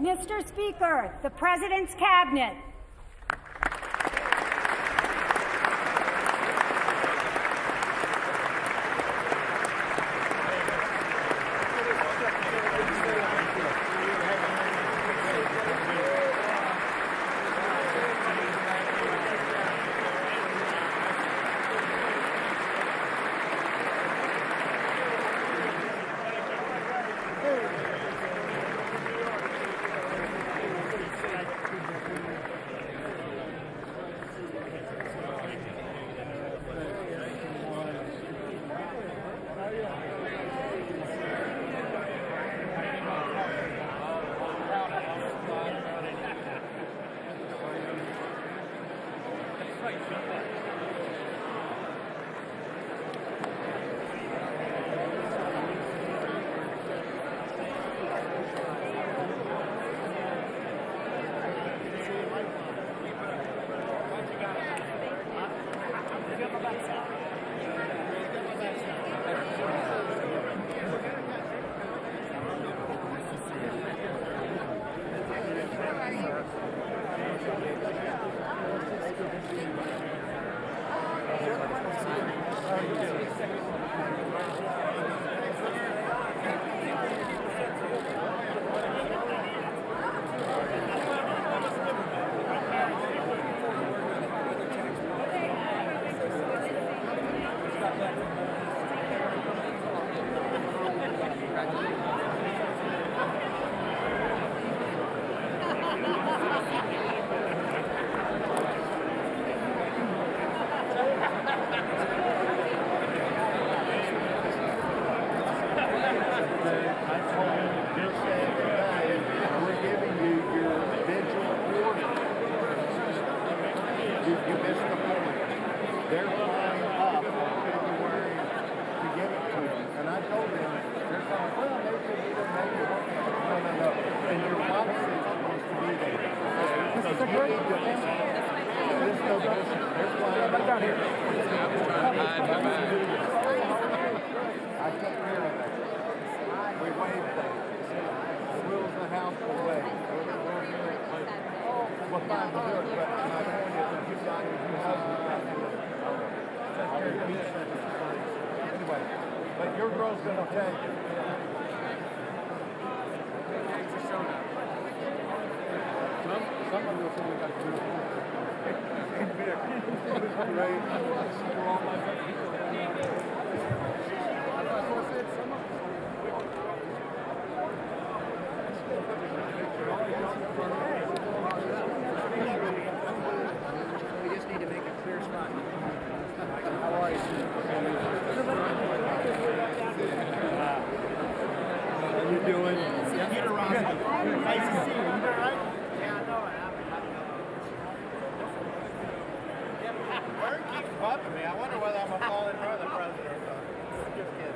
Mr. Speaker, the President's Cabinet. But your girl's gonna take it. Someone will say we got to do We just need to make a clear spot. How are you? How you doing? Peter Ross. Nice to see you. You all right? Yeah, I know. Bird keeps bumping me. I wonder whether I'm gonna fall in front of the president or not. Just kidding.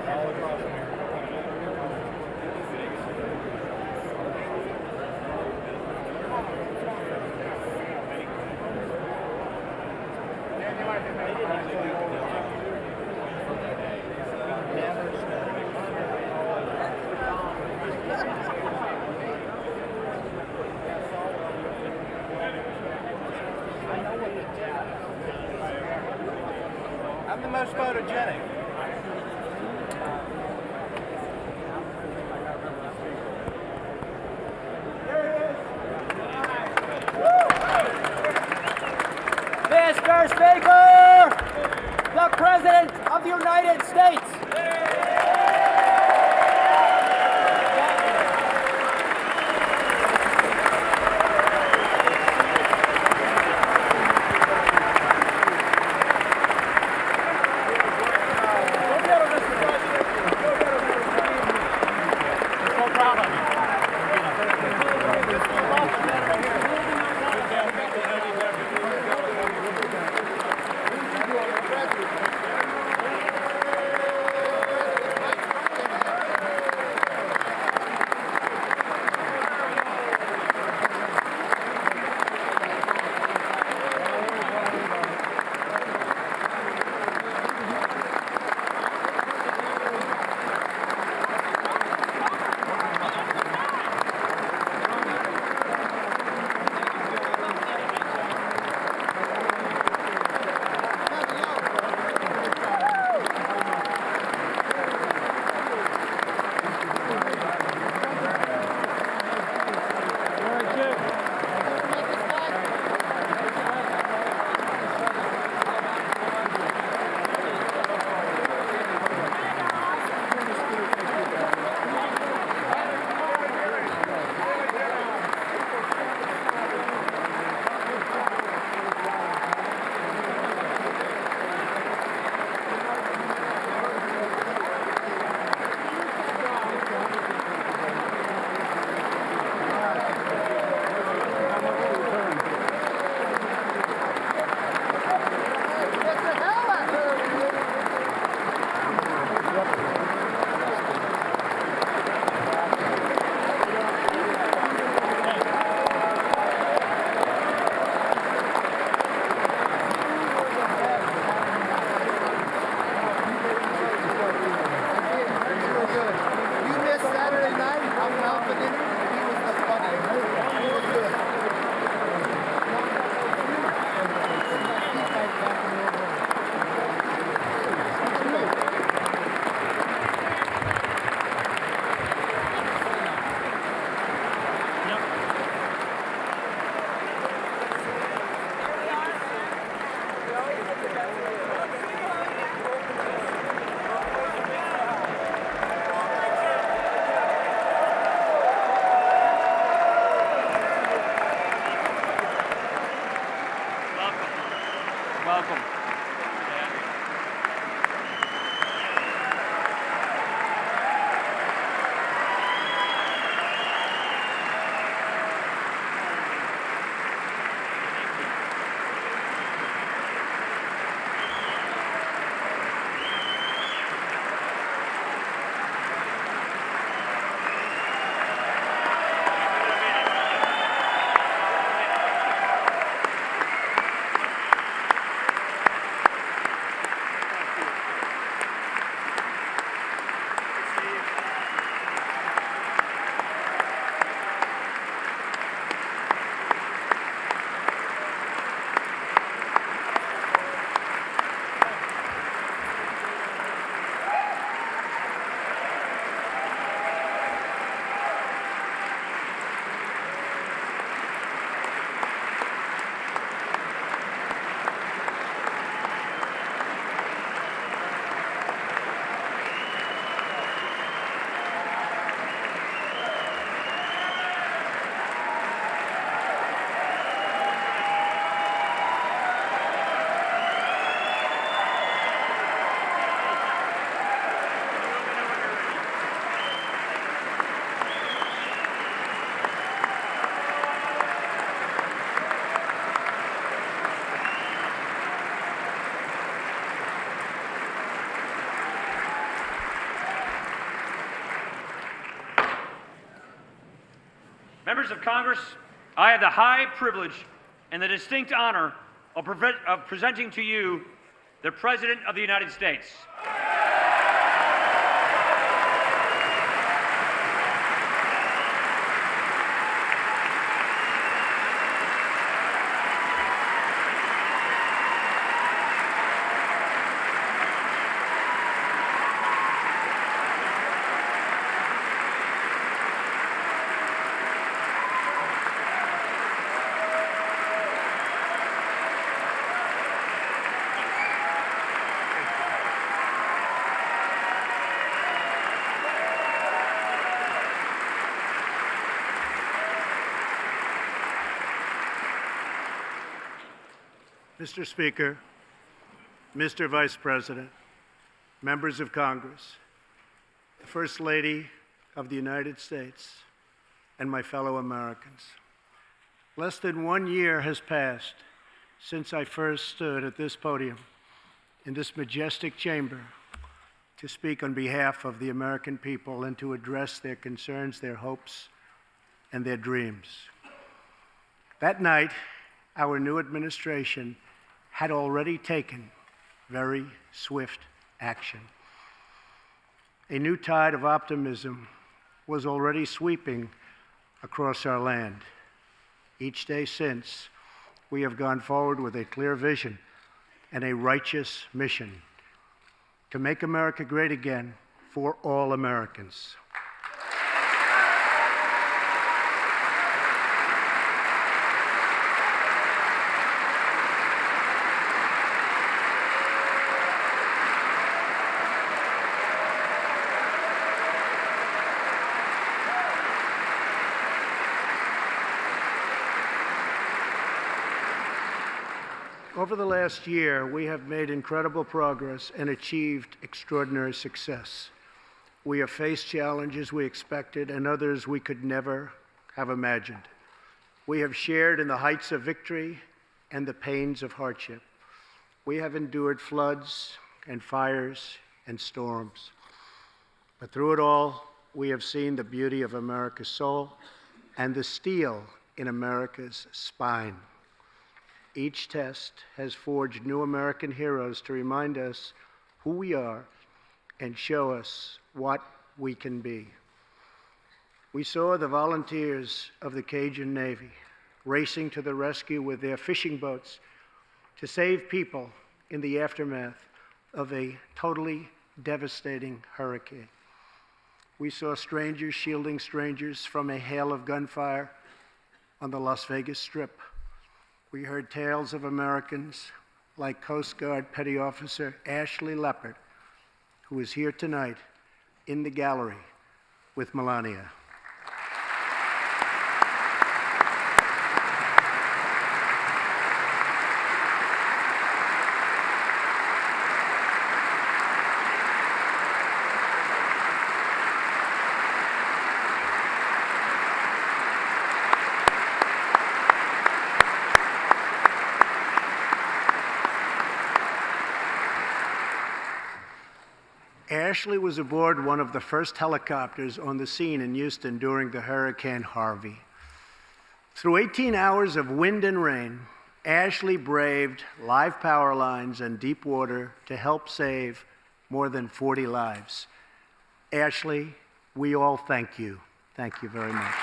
All across I'm the most photogenic. Mr. Speaker, the President of the United States. Welcome. Members of Congress, I have the high privilege and the distinct honor of presenting to you the President of the United States. Mr. Speaker, Mr. Vice President, members of Congress, the First Lady of the United States, and my fellow Americans. Less than 1 year has passed since I first stood at this podium in this majestic chamber to speak on behalf of the American people and to address their concerns, their hopes, and their dreams. That night, our new administration had already taken very swift action. A new tide of optimism was already sweeping across our land. Each day since, we have gone forward with a clear vision and a righteous mission to make America great again for all Americans. Over the last year, we have made incredible progress and achieved extraordinary success. We have faced challenges we expected and others we could never have imagined. We have shared in the heights of victory and the pains of hardship. We have endured floods and fires and storms. But through it all, we have seen the beauty of America's soul and the steel in America's spine. Each test has forged new American heroes to remind us who we are and show us what we can be. We saw the volunteers of the Cajun Navy racing to the rescue with their fishing boats to save people in the aftermath of a totally devastating hurricane. We saw strangers shielding strangers from a hail of gunfire on the Las Vegas Strip. We heard tales of Americans like Coast Guard Petty Officer Ashley Leopard, who is here tonight in the gallery with Melania. Ashley was aboard one of the first helicopters on the scene in Houston during the Hurricane Harvey. Through 18 hours of wind and rain, Ashley braved live power lines and deep water to help save more than 40 lives. Ashley, we all thank you. Thank you very much.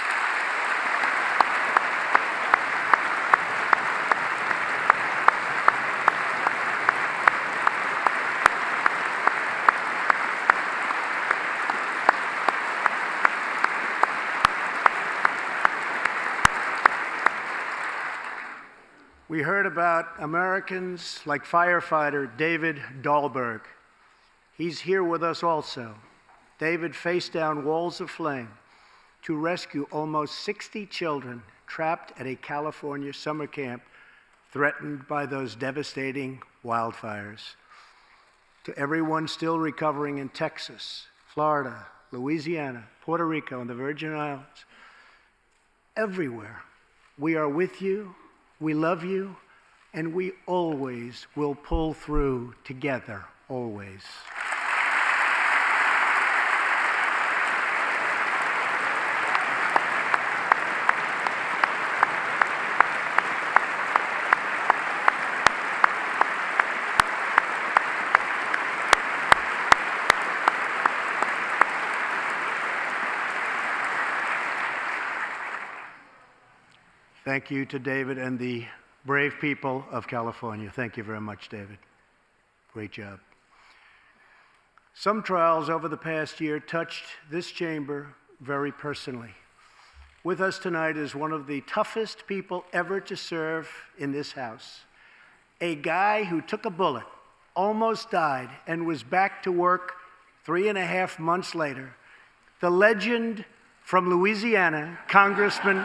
We heard about Americans like firefighter David Dahlberg. He's here with us also. David faced down walls of flame to rescue almost 60 children trapped at a California summer camp threatened by those devastating wildfires. To everyone still recovering in Texas, Florida, Louisiana, Puerto Rico, and the Virgin Islands, everywhere, we are with you. We love you, and we always will pull through together, always. Thank you to David and the brave people of California. Thank you very much, David. Great job. Some trials over the past year touched this chamber very personally. With us tonight is one of the toughest people ever to serve in this House. A guy who took a bullet, almost died, and was back to work 3.5 months later. The legend from Louisiana, Congressman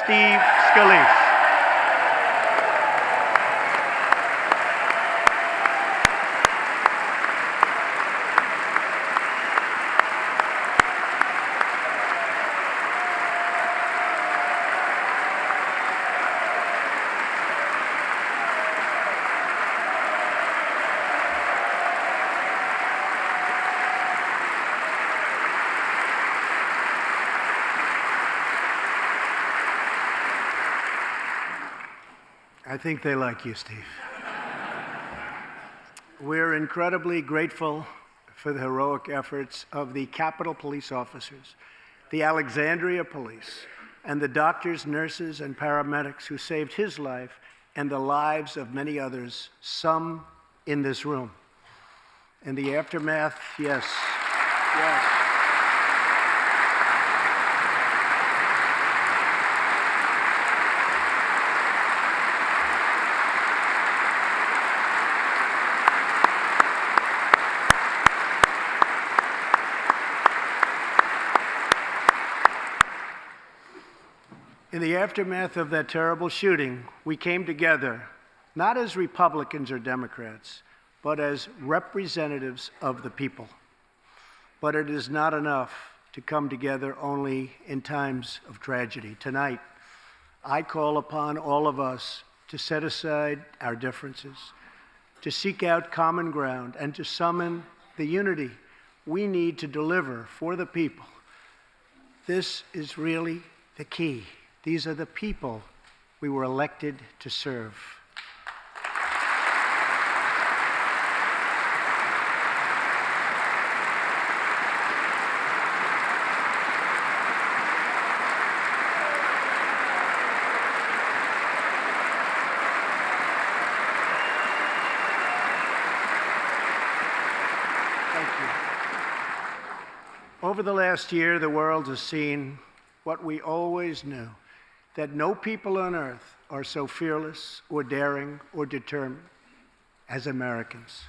Steve Scalise. I think they like you, Steve. We're incredibly grateful for the heroic efforts of the Capitol Police officers, the Alexandria Police, and the doctors, nurses, and paramedics who saved his life and the lives of many others, some in this room. In the aftermath, yes. In the aftermath of that terrible shooting, we came together, not as Republicans or Democrats, but as representatives of the people. But it is not enough to come together only in times of tragedy. Tonight, I call upon all of us to set aside our differences, to seek out common ground, and to summon the unity we need to deliver for the people. This is really the key. These are the people we were elected to serve. Thank you. Over the last year, the world has seen what we always knew, that no people on earth are so fearless or daring or determined as Americans.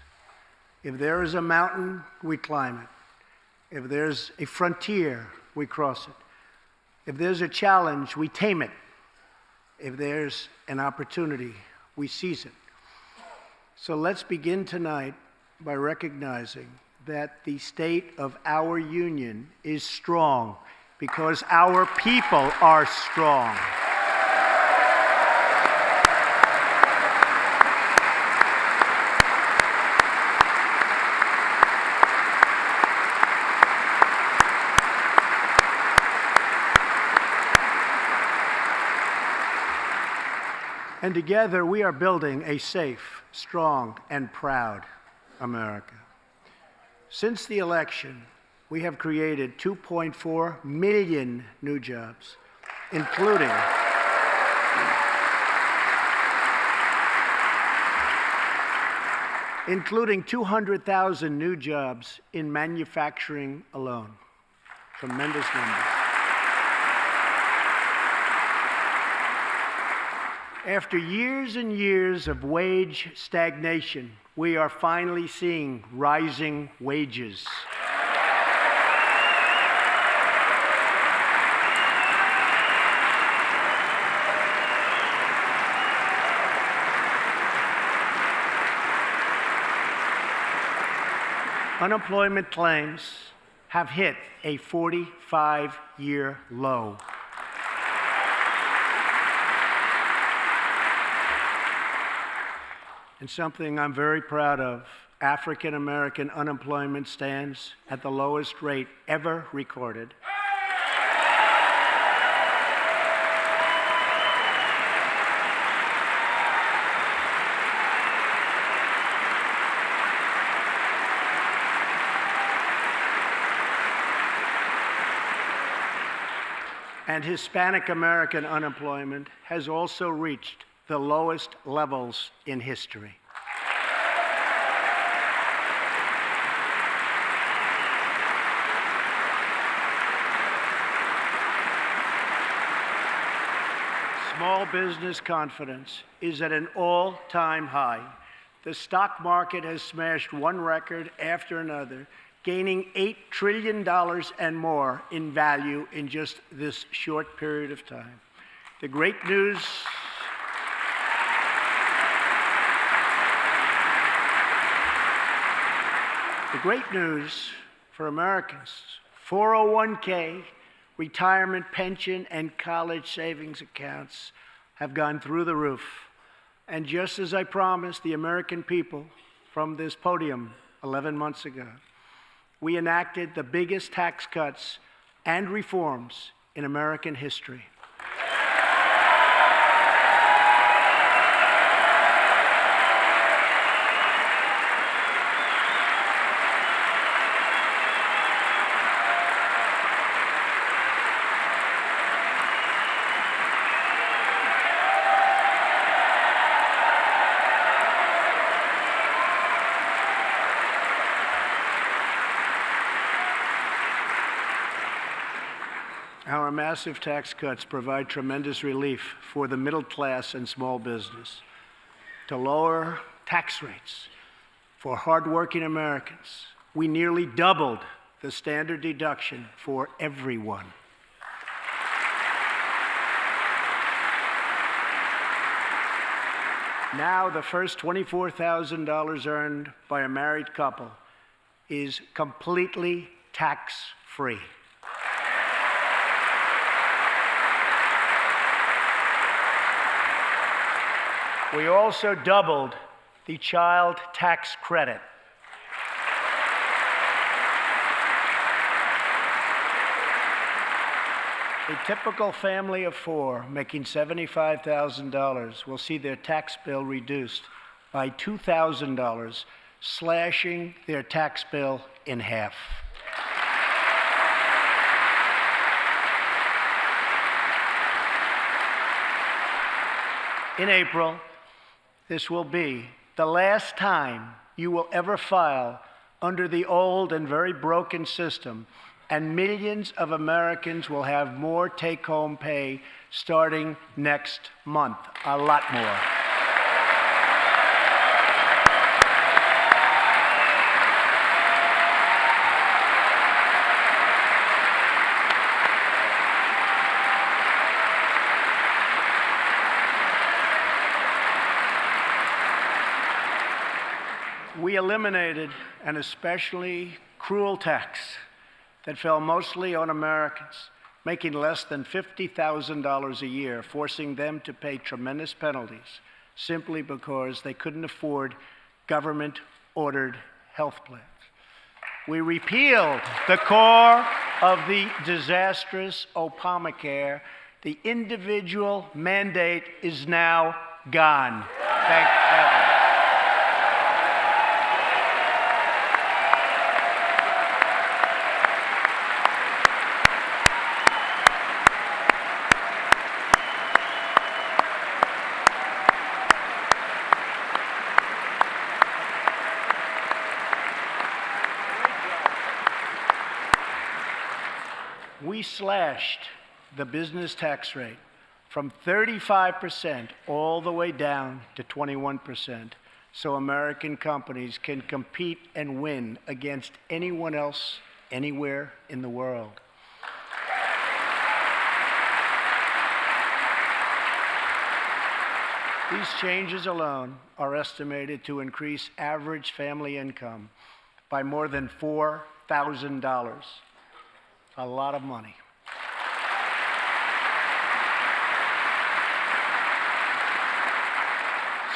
If there is a mountain, we climb it. If there's a frontier, we cross it. If there's a challenge, we tame it. If there's an opportunity, we seize it. So let's begin tonight by recognizing that the state of our union is strong because our people are strong. And together we are building a safe, strong, and proud America. Since the election, we have created 2.4 million new jobs, including 200,000 new jobs in manufacturing alone. Tremendous numbers. After years and years of wage stagnation, we are finally seeing rising wages. Unemployment claims have hit a 45-year low. And something I'm very proud of, African American unemployment stands at the lowest rate ever recorded. And Hispanic American unemployment has also reached the lowest levels in history. Small business confidence is at an all-time high. The stock market has smashed one record after another, gaining $8 trillion and more in value in just this short period of time. The great news for Americans, 401k, retirement pension, and college savings accounts have gone through the roof. And just as I promised the American people from this podium 11 months ago, we enacted the biggest tax cuts and reforms in American history. Our massive tax cuts provide tremendous relief for the middle class and small business. To lower tax rates for hardworking Americans, we nearly doubled the standard deduction for everyone. Now, the first $24,000 earned by a married couple is completely tax-free. We also doubled the child tax credit. A typical family of four making $75,000 will see their tax bill reduced by $2,000, slashing their tax bill in half. In April, this will be the last time you will ever file under the old and very broken system, and millions of Americans will have more take-home pay starting next month, a lot more. We eliminated an especially cruel tax that fell mostly on Americans making less than $50,000 a year, forcing them to pay tremendous penalties simply because they couldn't afford government-ordered health plans. We repealed the core of the disastrous Obamacare. The individual mandate is now gone. Thank heaven. We slashed the business tax rate from 35% all the way down to 21%, so American companies can compete and win against anyone else anywhere in the world. These changes alone are estimated to increase average family income by more than $4,000. A lot of money.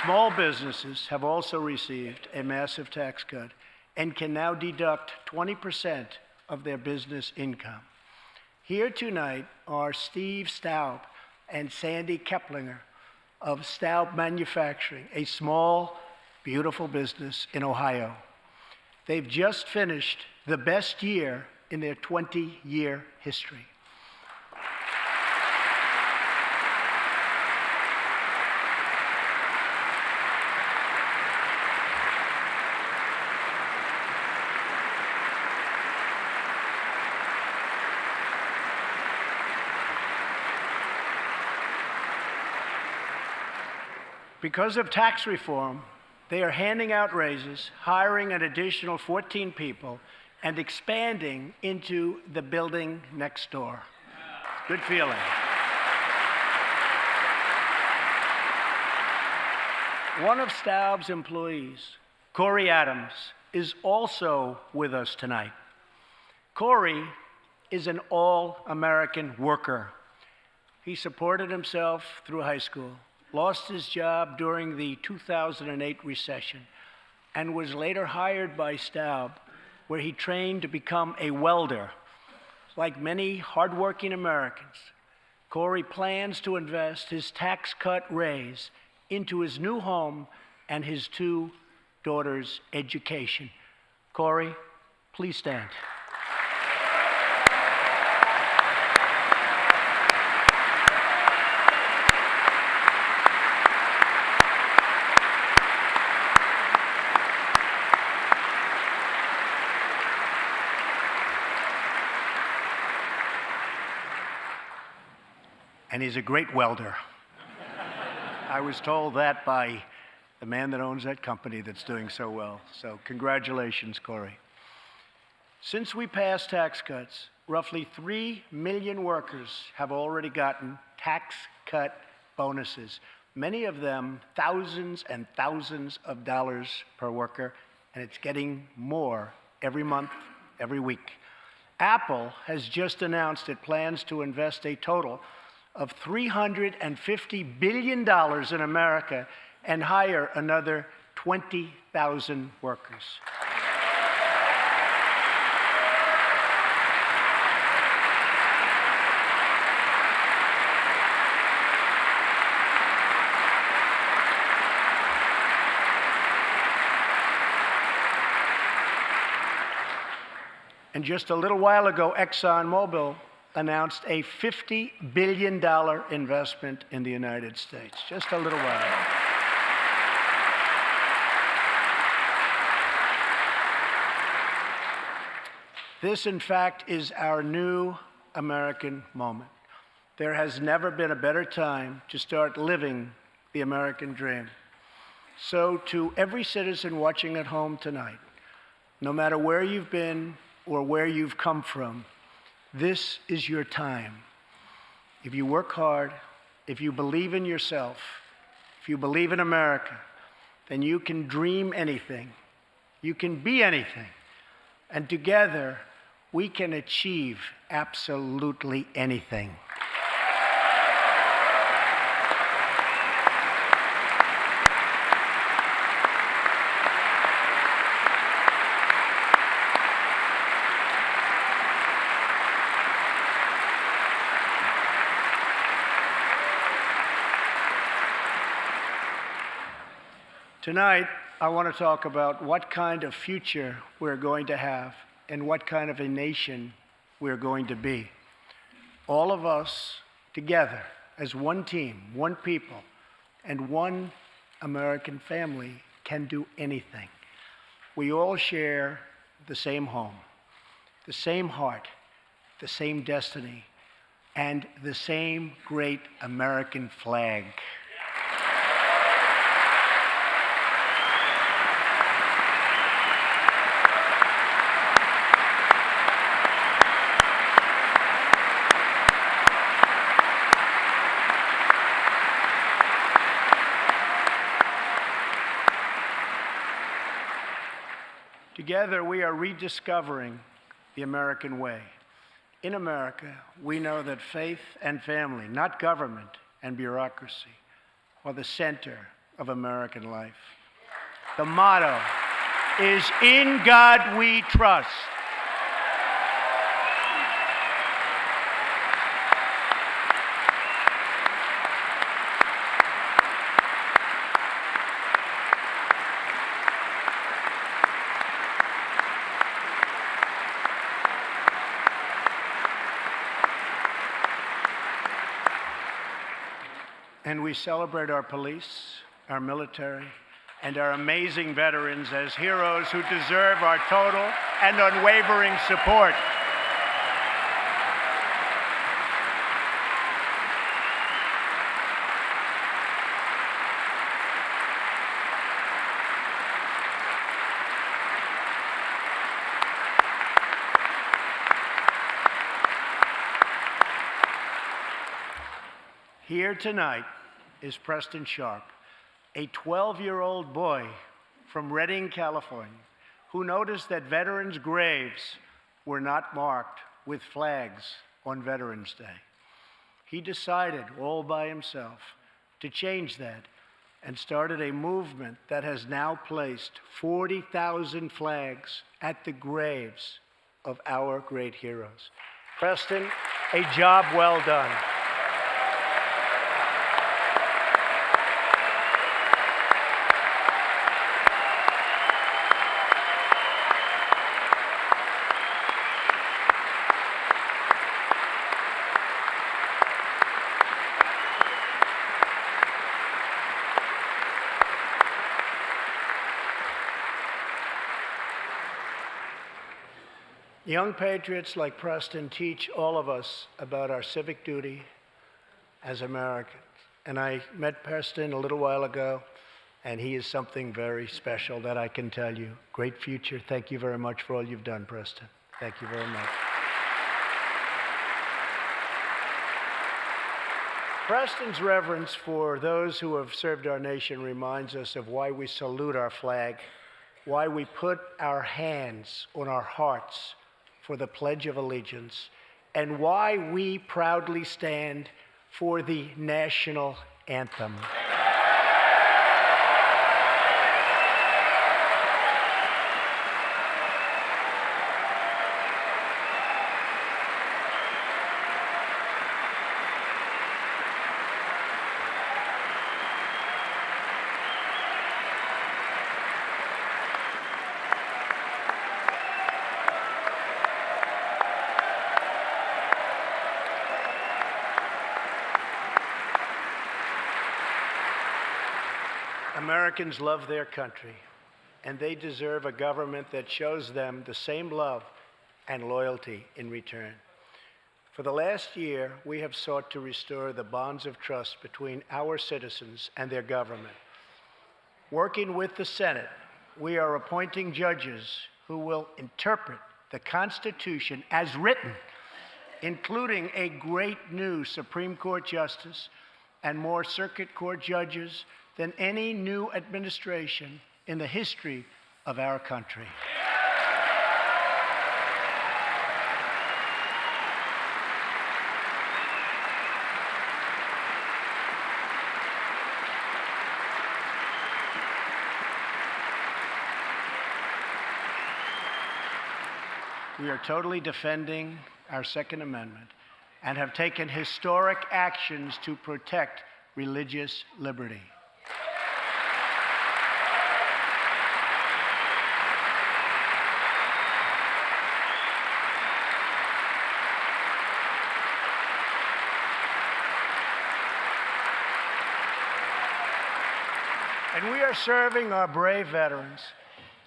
Small businesses have also received a massive tax cut and can now deduct 20% of their business income. Here tonight are Steve Staub and Sandy Keplinger of Staub Manufacturing, a small, beautiful business in Ohio. They've just finished the best year in their 20-year history. Because of tax reform, they are handing out raises, hiring an additional 14 people, and expanding into the building next door. Good feeling. One of Staub's employees, Corey Adams, is also with us tonight. Corey is an all-American worker. He supported himself through high school, lost his job during the 2008 recession, and was later hired by Staub, where he trained to become a welder. Like many hardworking Americans, Corey plans to invest his tax cut raise into his new home and his 2 daughters' education. Corey, please stand. And he's a great welder. I was told that by the man that owns that company that's doing so well. So congratulations, Corey. Since we passed tax cuts, roughly 3 million workers have already gotten tax cut bonuses, many of them thousands and thousands of dollars per worker, and it's getting more every month, every week. Apple has just announced it plans to invest a total of $350 billion in America and hire another 20,000 workers. And just a little while ago, ExxonMobil announced a $50 billion investment in the United States, just a little while ago. This, in fact, is our new American moment. There has never been a better time to start living the American dream. So to every citizen watching at home tonight, no matter where you've been or where you've come from, this is your time. If you work hard, if you believe in yourself, if you believe in America, then you can dream anything. You can be anything. And together, we can achieve absolutely anything. Tonight, I want to talk about what kind of future we're going to have and what kind of a nation we're going to be. All of us together as one team, one people, and one American family can do anything. We all share the same home, the same heart, the same destiny, and the same great American flag. Together, we are rediscovering the American way. In America, we know that faith and family, not government and bureaucracy, are the center of American life. The motto is, "In God we trust." And we celebrate our police, our military, and our amazing veterans as heroes who deserve our total and unwavering support. Here tonight is Preston Sharp, a 12-year-old boy from Redding, California, who noticed that veterans' graves were not marked with flags on Veterans Day. He decided all by himself to change that and started a movement that has now placed 40,000 flags at the graves of our great heroes. Preston, a job well done. Young patriots like Preston teach all of us about our civic duty as Americans. And I met Preston a little while ago, and he is something very special that I can tell you. Great future. Thank you very much for all you've done, Preston. Thank you very much. Preston's reverence for those who have served our nation reminds us of why we salute our flag, why we put our hands on our hearts for the Pledge of Allegiance, and why we proudly stand for the national anthem. Americans love their country, and they deserve a government that shows them the same love and loyalty in return. For the last year, we have sought to restore the bonds of trust between our citizens and their government. Working with the Senate, we are appointing judges who will interpret the Constitution as written, including a great new Supreme Court justice and more circuit court judges than any new administration in the history of our country. We are totally defending our Second Amendment and have taken historic actions to protect religious liberty. And we are serving our brave veterans,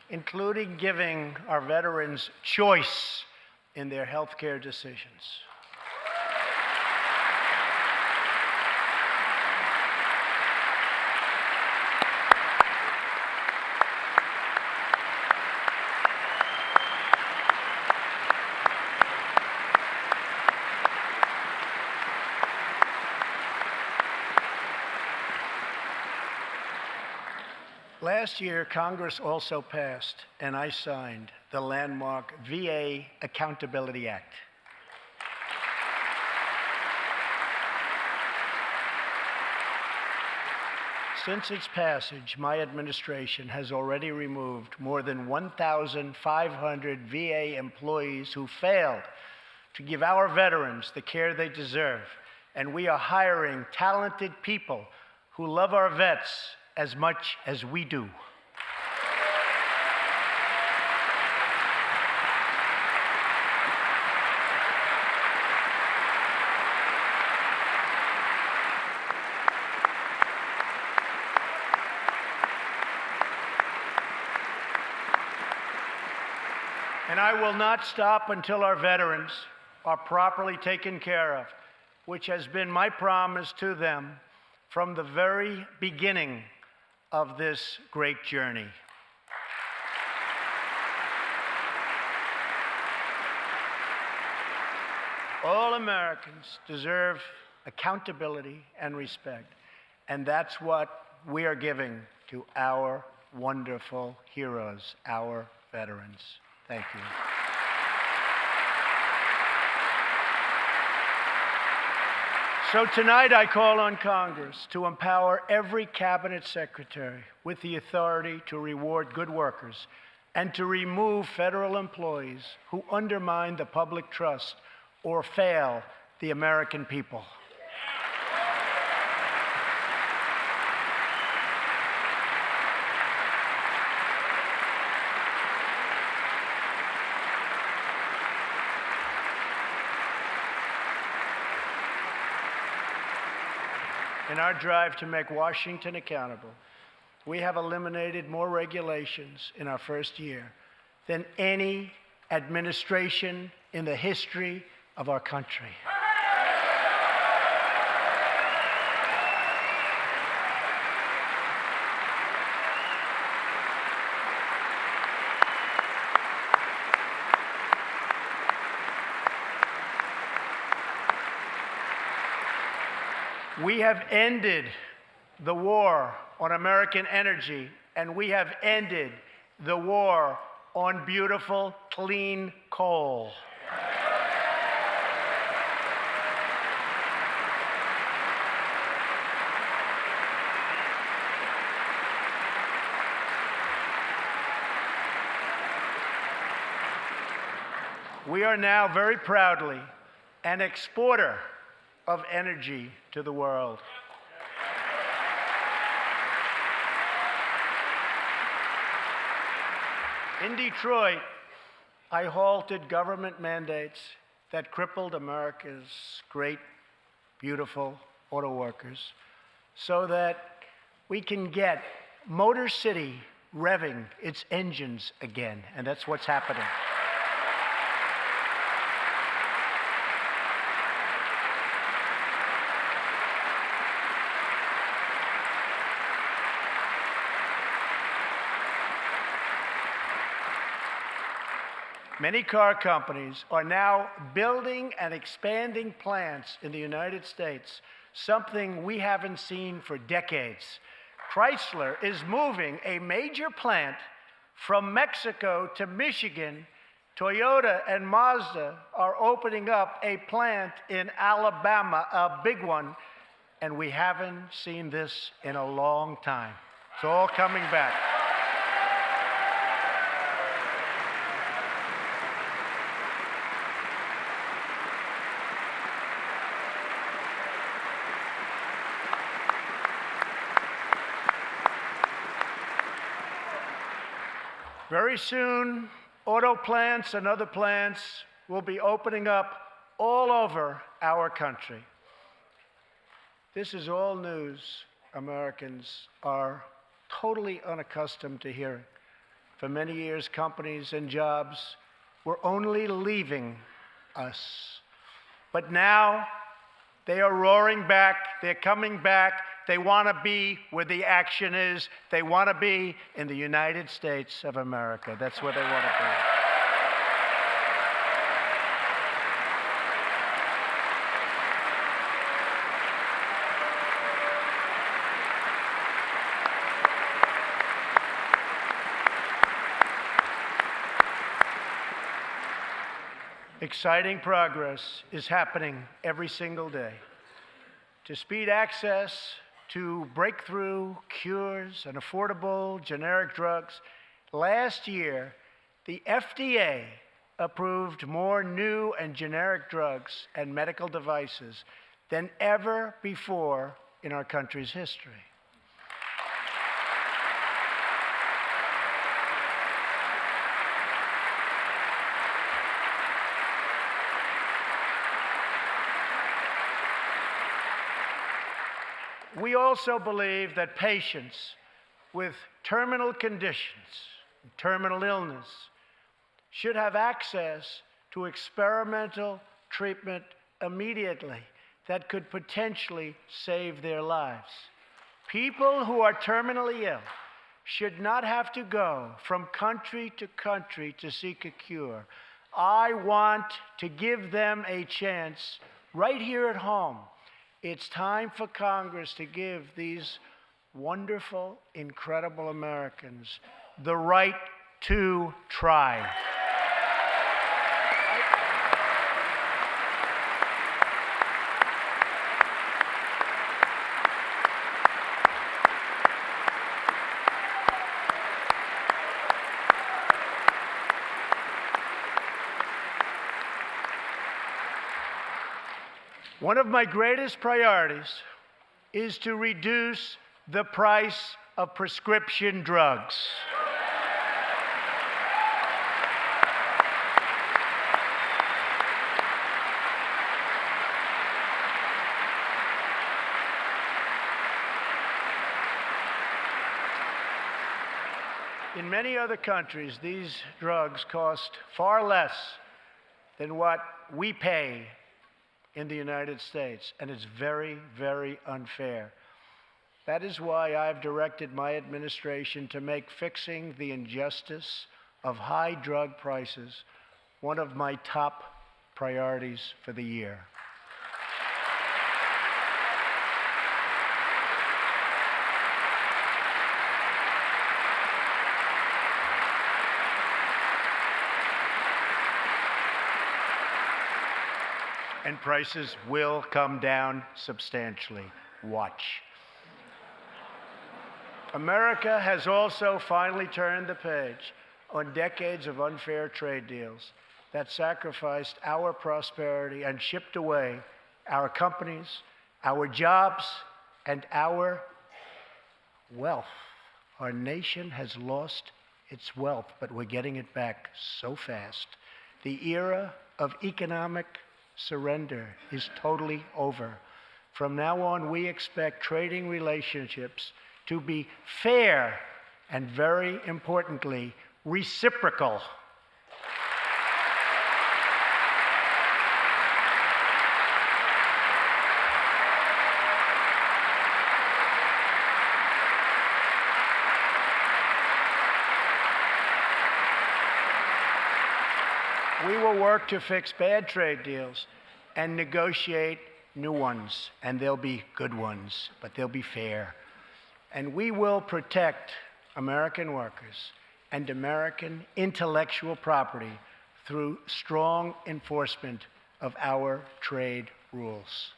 including giving our veterans choice in their health care decisions. Last year, Congress also passed, and I signed, the landmark VA Accountability Act. Since its passage, my administration has already removed more than 1,500 VA employees who failed to give our veterans the care they deserve, and we are hiring talented people who love our vets as much as we do. And I will not stop until our veterans are properly taken care of, which has been my promise to them from the very beginning of this great journey. All Americans deserve accountability, and respect. And that's what we are giving to our wonderful heroes, our veterans. Thank you. So tonight I call on Congress to empower every cabinet secretary with the authority to reward good workers and to remove federal employees who undermine the public trust or fail the American people. In our drive to make Washington accountable, we have eliminated more regulations in our first year than any administration in the history of our country. We have ended the war on American energy, and we have ended the war on beautiful, clean coal. We are now very proudly an exporter of energy to the world. In Detroit, I halted government mandates that crippled America's great, beautiful auto workers so that we can get Motor City revving its engines again, and that's what's happening. Many car companies are now building and expanding plants in the United States, something we haven't seen for decades. Chrysler is moving a major plant from Mexico to Michigan. Toyota and Mazda are opening up a plant in Alabama, a big one, and we haven't seen this in a long time. It's all coming back. Very soon, auto plants and other plants will be opening up all over our country. This is all news Americans are totally unaccustomed to hearing. For many years, companies and jobs were only leaving us. But now, they are roaring back, they're coming back. They want to be where the action is. They want to be in the United States of America. That's where they want to be. Exciting progress is happening every single day. To speed access to breakthrough cures and affordable generic drugs, last year, the FDA approved more new and generic drugs and medical devices than ever before in our country's history. We also believe that patients with terminal conditions, terminal illness, should have access to experimental treatment immediately that could potentially save their lives. People who are terminally ill should not have to go from country to country to seek a cure. I want to give them a chance right here at home It's time for Congress to give these wonderful, incredible Americans the right to try. One of my greatest priorities is to reduce the price of prescription drugs. In many other countries, these drugs cost far less than what we pay in the United States, and it's very, very unfair. That is why I've directed my administration to make fixing the injustice of high drug prices one of my top priorities for the year. And prices will come down substantially. Watch. America has also finally turned the page on decades of unfair trade deals that sacrificed our prosperity and shipped away our companies, our jobs, and our wealth. Our nation has lost its wealth, but we're getting it back so fast. The era of economic surrender is totally over. From now on, we expect trading relationships to be fair and, very importantly, reciprocal. We will work to fix bad trade deals and negotiate new ones, and they'll be good ones, but they'll be fair. And we will protect American workers and American intellectual property through strong enforcement of our trade rules.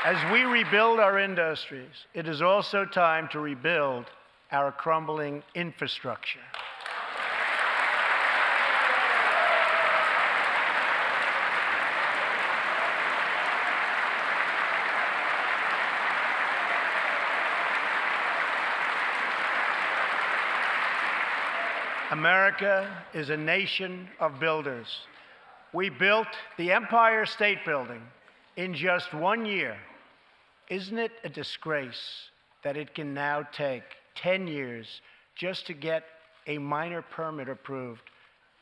As we rebuild our industries, it is also time to rebuild our crumbling infrastructure. America is a nation of builders. We built the Empire State Building in just 1 year. Isn't it a disgrace that it can now take 10 years just to get a minor permit approved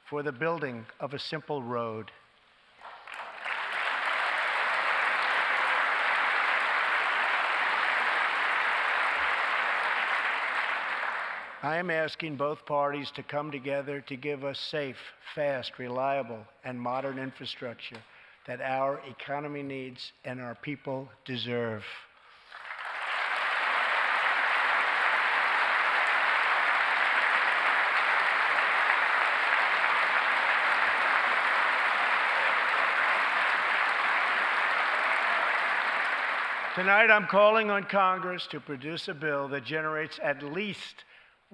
for the building of a simple road? I am asking both parties to come together to give us safe, fast, reliable, and modern infrastructure that our economy needs and our people deserve. Tonight, I'm calling on Congress to produce a bill that generates at least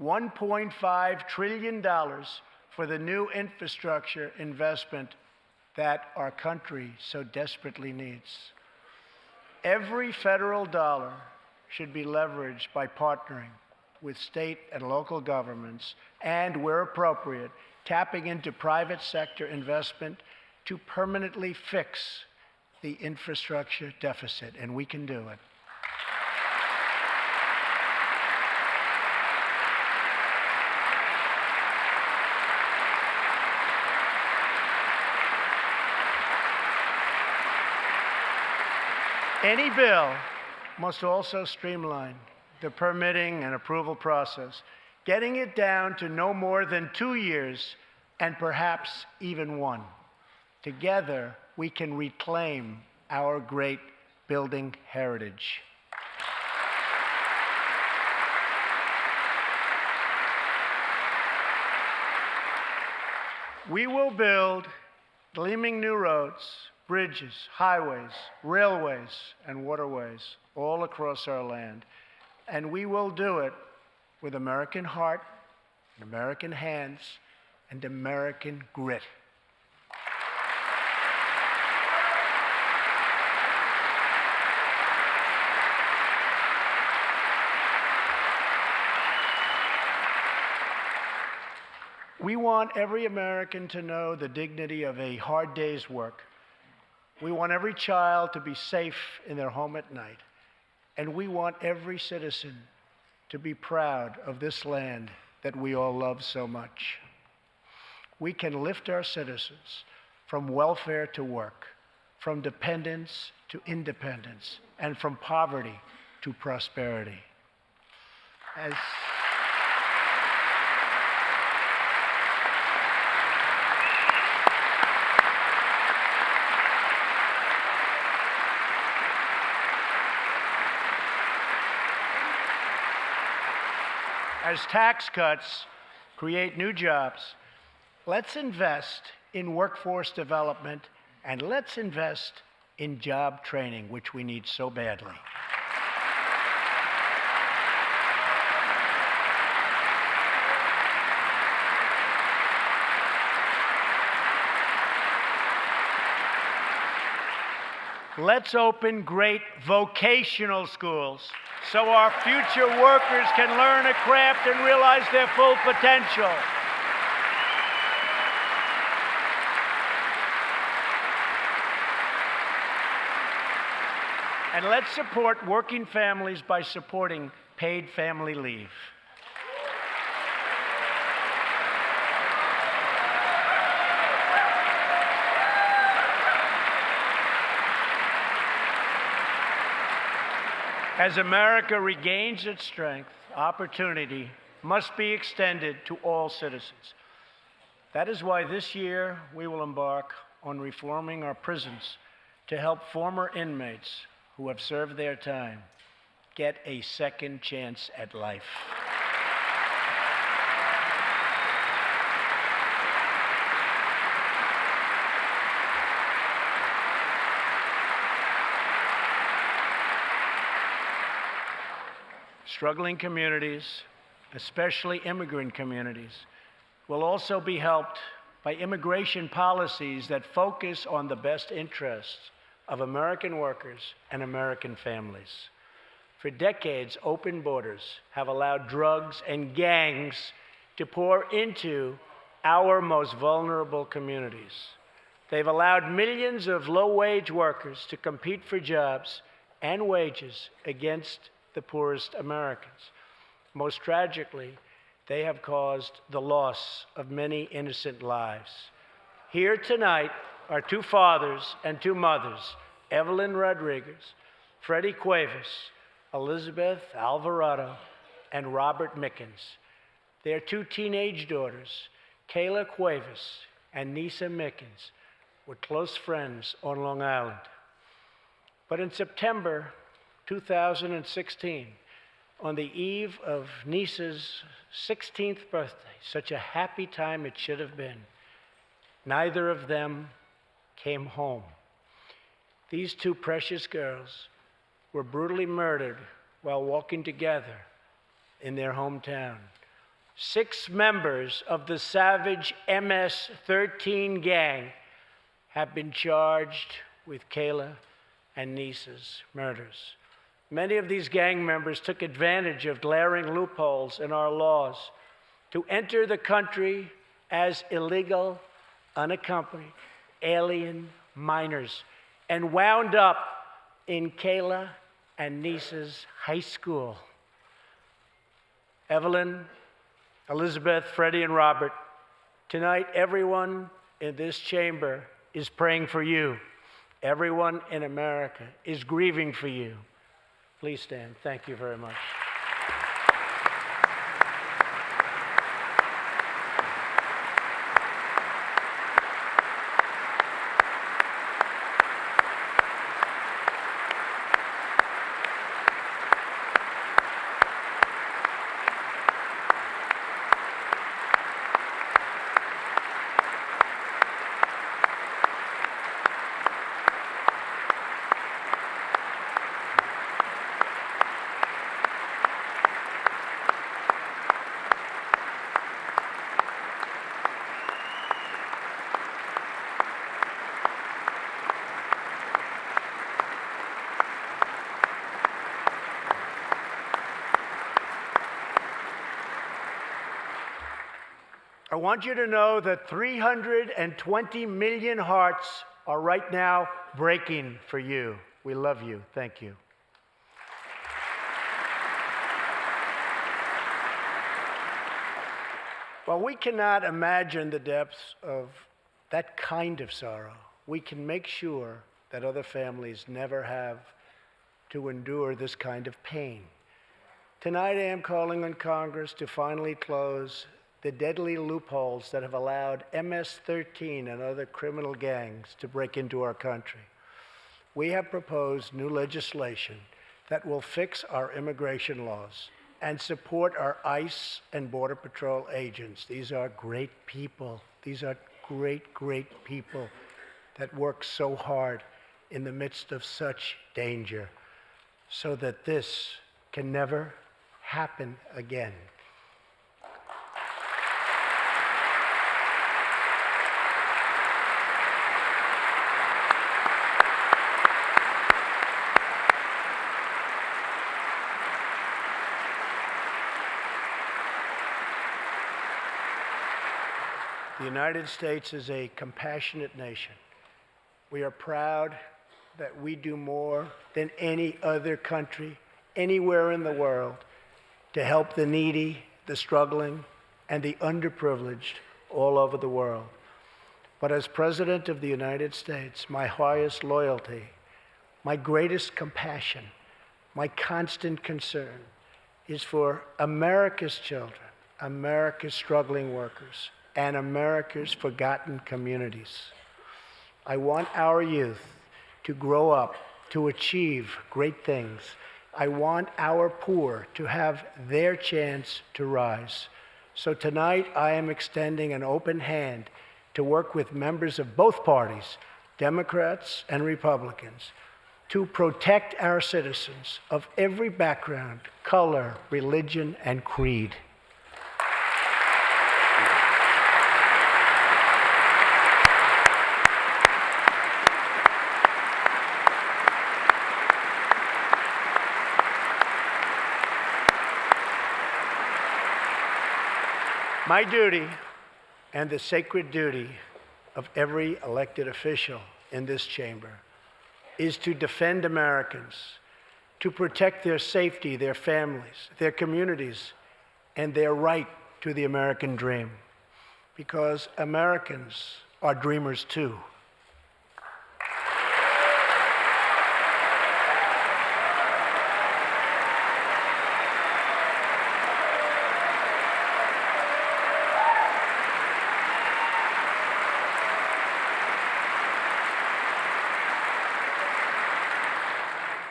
$1.5 trillion for the new infrastructure investment that our country so desperately needs. Every federal dollar should be leveraged by partnering with state and local governments and, where appropriate, tapping into private sector investment to permanently fix the infrastructure deficit, and we can do it. Any bill must also streamline the permitting and approval process, getting it down to no more than 2 years and perhaps even one. Together, we can reclaim our great building heritage. We will build gleaming new roads, bridges, highways, railways, and waterways all across our land. And we will do it with American heart, American hands, and American grit. We want every American to know the dignity of a hard day's work. We want every child to be safe in their home at night. And we want every citizen to be proud of this land that we all love so much. We can lift our citizens from welfare to work, from dependence to independence, and from poverty to prosperity. As tax cuts create new jobs, let's invest in workforce development and let's invest in job training, which we need so badly. Let's open great vocational schools so our future workers can learn a craft and realize their full potential. And let's support working families by supporting paid family leave. As America regains its strength, opportunity must be extended to all citizens. That is why this year we will embark on reforming our prisons to help former inmates who have served their time get a second chance at life. Struggling communities, especially immigrant communities, will also be helped by immigration policies that focus on the best interests of American workers and American families. For decades, open borders have allowed drugs and gangs to pour into our most vulnerable communities. They've allowed millions of low-wage workers to compete for jobs and wages against the poorest Americans. Most tragically, they have caused the loss of many innocent lives. Here tonight are two fathers and two mothers, Evelyn Rodriguez, Freddie Cuevas, Elizabeth Alvarado, and Robert Mickens. Their two teenage daughters, Kayla Cuevas and Nisa Mickens, were close friends on Long Island. But in September 2016, on the eve of Nisa's 16th birthday, such a happy time it should have been, neither of them came home. These two precious girls were brutally murdered while walking together in their hometown. 6 members of the savage MS-13 gang have been charged with Kayla and Nisa's murders. Many of these gang members took advantage of glaring loopholes in our laws to enter the country as illegal, unaccompanied, alien minors and wound up in Kayla and Nisa's high school. Evelyn, Elizabeth, Freddie, and Robert, tonight everyone in this chamber is praying for you. Everyone in America is grieving for you. Please stand. Thank you very much. want you to know that 320 million hearts are right now breaking for you. We love you. Thank you. While we cannot imagine the depths of that kind of sorrow, we can make sure that other families never have to endure this kind of pain. Tonight I am calling on Congress to finally close the deadly loopholes that have allowed MS-13 and other criminal gangs to break into our country. We have proposed new legislation that will fix our immigration laws and support our ICE and Border Patrol agents. These are great people. These are great, great people that work so hard in the midst of such danger so that this can never happen again. The United States is a compassionate nation. We are proud that we do more than any other country anywhere in the world to help the needy, the struggling, and the underprivileged all over the world. But as President of the United States, my highest loyalty, my greatest compassion, my constant concern is for America's children, America's struggling workers, and America's forgotten communities. I want our youth to grow up, to achieve great things. I want our poor to have their chance to rise. So tonight I am extending an open hand to work with members of both parties, Democrats and Republicans, to protect our citizens of every background, color, religion, and creed. My duty, and the sacred duty of every elected official in this chamber, is to defend Americans, to protect their safety, their families, their communities, and their right to the American dream. Because Americans are dreamers too.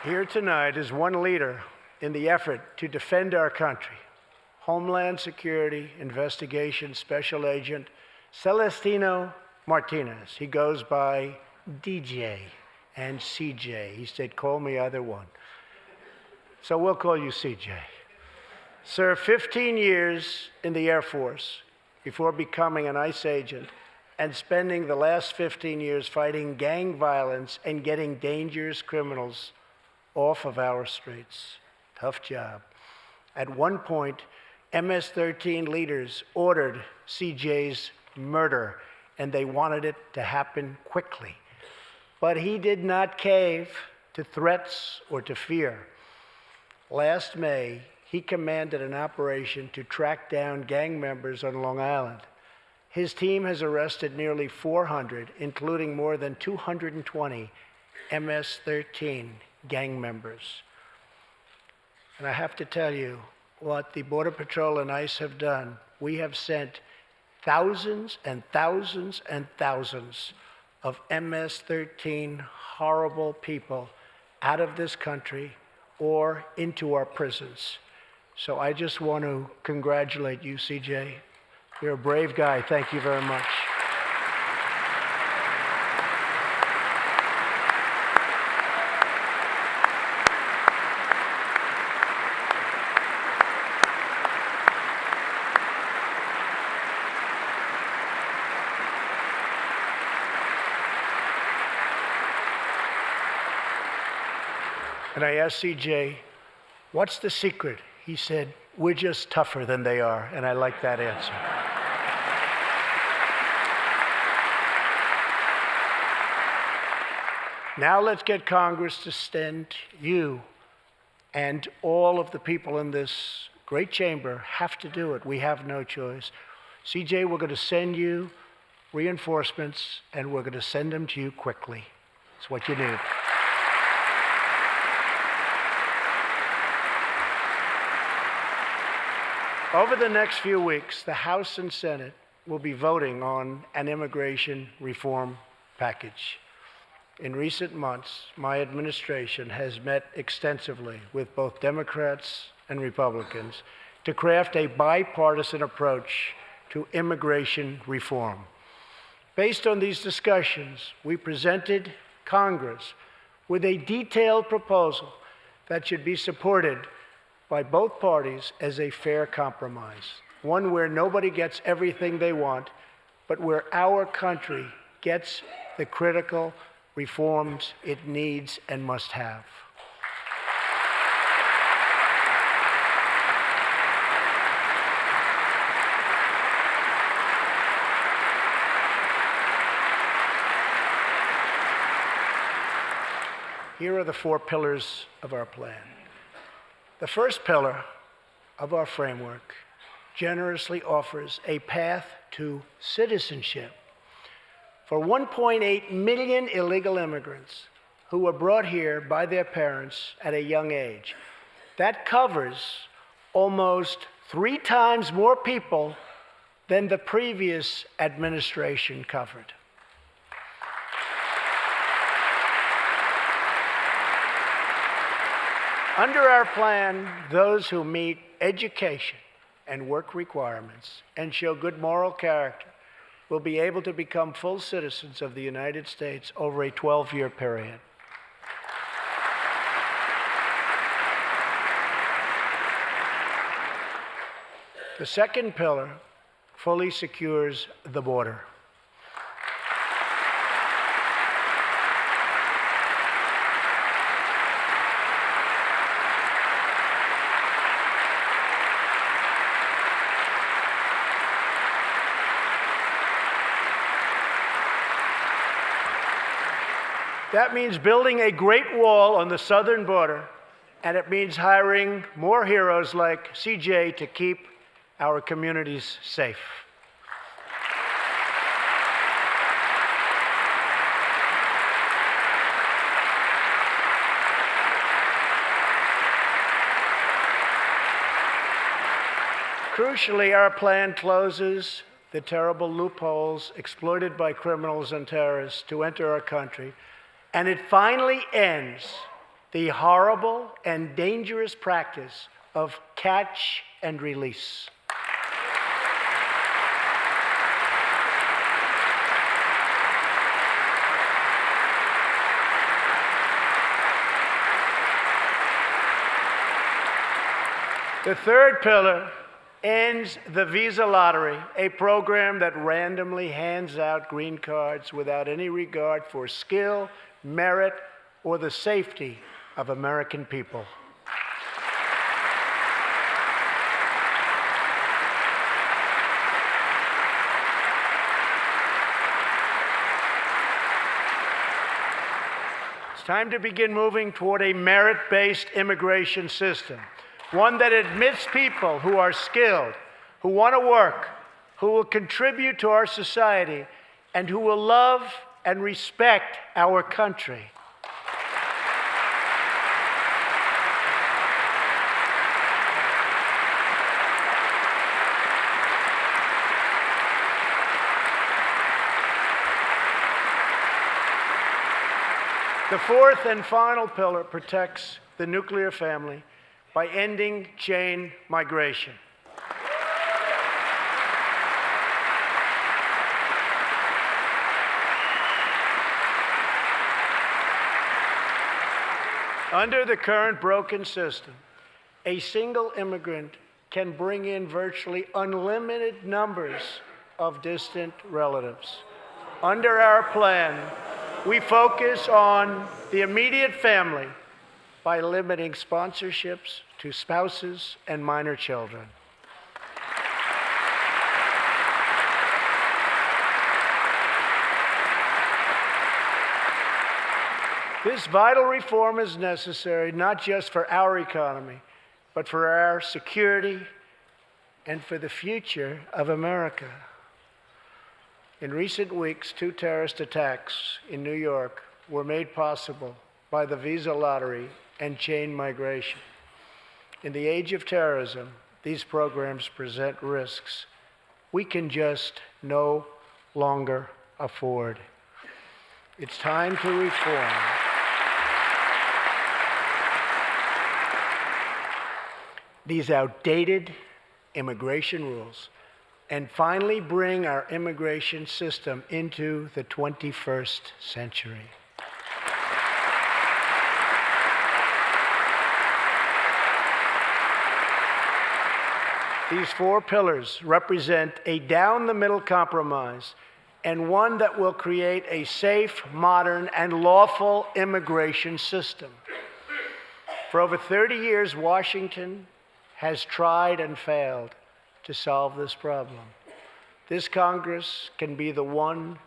Here tonight is one leader in the effort to defend our country, Homeland Security Investigation Special Agent Celestino Martinez. He goes by DJ and CJ. He said, call me either one. So we'll call you CJ. Served 15 years in the Air Force before becoming an ICE agent and spending the last 15 years fighting gang violence and getting dangerous criminals off of our streets. Tough job. At one point, MS-13 leaders ordered CJ's murder, and they wanted it to happen quickly. But he did not cave to threats or to fear. Last May, he commanded an operation to track down gang members on Long Island. His team has arrested nearly 400, including more than 220 MS-13 gang members. And I have to tell you, what the Border Patrol and ICE have done, we have sent thousands and thousands and thousands of MS-13 horrible people out of this country or into our prisons. So I just want to congratulate you, CJ. You're a brave guy. Thank you very much. And I asked CJ, what's the secret? He said, we're just tougher than they are. And I like that answer. Now let's get Congress to send you, and all of the people in this great chamber have to do it. We have no choice. CJ, we're going to send you reinforcements, and we're going to send them to you quickly. It's what you need. Over the next few weeks, the House and Senate will be voting on an immigration reform package. In recent months, my administration has met extensively with both Democrats and Republicans to craft a bipartisan approach to immigration reform. Based on these discussions, we presented Congress with a detailed proposal that should be supported by both parties as a fair compromise, one where nobody gets everything they want, but where our country gets the critical reforms it needs and must have. Here are the 4 pillars of our plan. The first pillar of our framework generously offers a path to citizenship for 1.8 million illegal immigrants who were brought here by their parents at a young age. That covers almost 3 times more people than the previous administration covered. Under our plan, those who meet education and work requirements and show good moral character will be able to become full citizens of the United States over a 12-year period. The second pillar fully secures the border. That means building a great wall on the southern border, and it means hiring more heroes like CJ to keep our communities safe. Crucially, our plan closes the terrible loopholes exploited by criminals and terrorists to enter our country, and it finally ends the horrible and dangerous practice of catch and release. The third pillar ends the visa lottery, a program that randomly hands out green cards without any regard for skill, merit, or the safety of American people. It's time to begin moving toward a merit-based immigration system, one that admits people who are skilled, who want to work, who will contribute to our society, and who will love and respect our country. The fourth and final pillar protects the nuclear family by ending chain migration. Under the current broken system, a single immigrant can bring in virtually unlimited numbers of distant relatives. Under our plan, we focus on the immediate family by limiting sponsorships to spouses and minor children. This vital reform is necessary not just for our economy, but for our security and for the future of America. In recent weeks, 2 terrorist attacks in New York were made possible by the visa lottery and chain migration. In the age of terrorism, these programs present risks we can just no longer afford. It's time to reform. These outdated immigration rules and finally bring our immigration system into the 21st century. These 4 pillars represent a down-the-middle compromise and one that will create a safe, modern, and lawful immigration system. For over 30 years, Washington has tried and failed to solve this problem. This Congress can be the one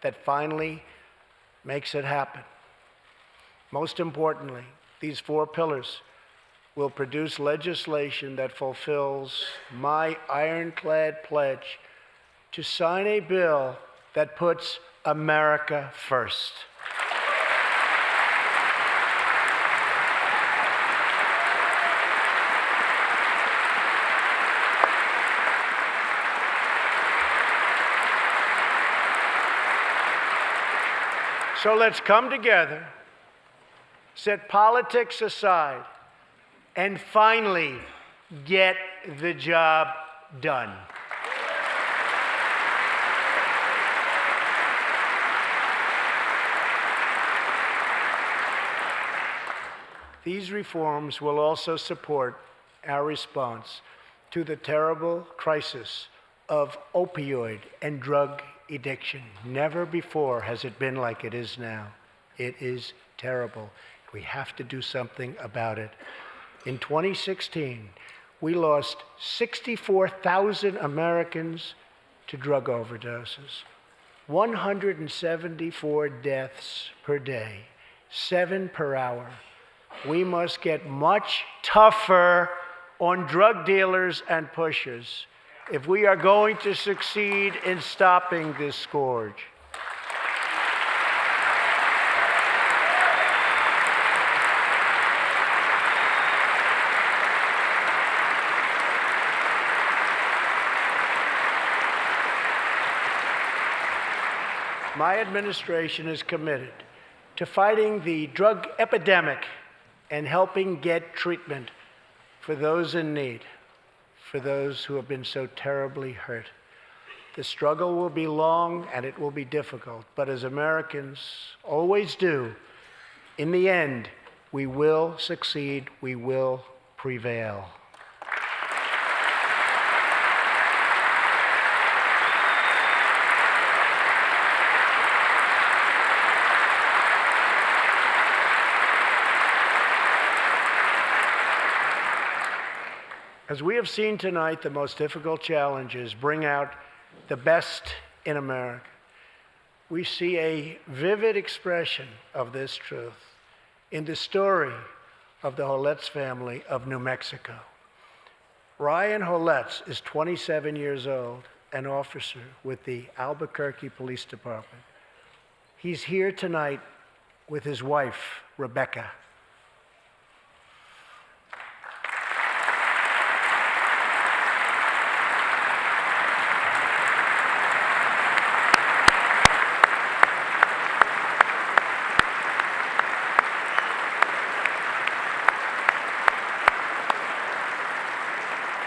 that finally makes it happen. Most importantly, these 4 pillars will produce legislation that fulfills my ironclad pledge to sign a bill that puts America first. So let's come together, set politics aside, and finally get the job done. These reforms will also support our response to the terrible crisis of opioid and drug addiction. Never before has it been like it is now. It is terrible. We have to do something about it. In 2016, we lost 64,000 Americans to drug overdoses, 174 deaths per day, 7 per hour. We must get much tougher on drug dealers and pushers if we are going to succeed in stopping this scourge. My administration is committed to fighting the drug epidemic and helping get treatment for those in need, for those who have been so terribly hurt. The struggle will be long and it will be difficult, but as Americans always do, in the end, we will succeed, we will prevail. As we have seen tonight, the most difficult challenges bring out the best in America. We see a vivid expression of this truth in the story of the Holetz family of New Mexico. Ryan Holetz is 27 years old, an officer with the Albuquerque Police Department. He's here tonight with his wife, Rebecca.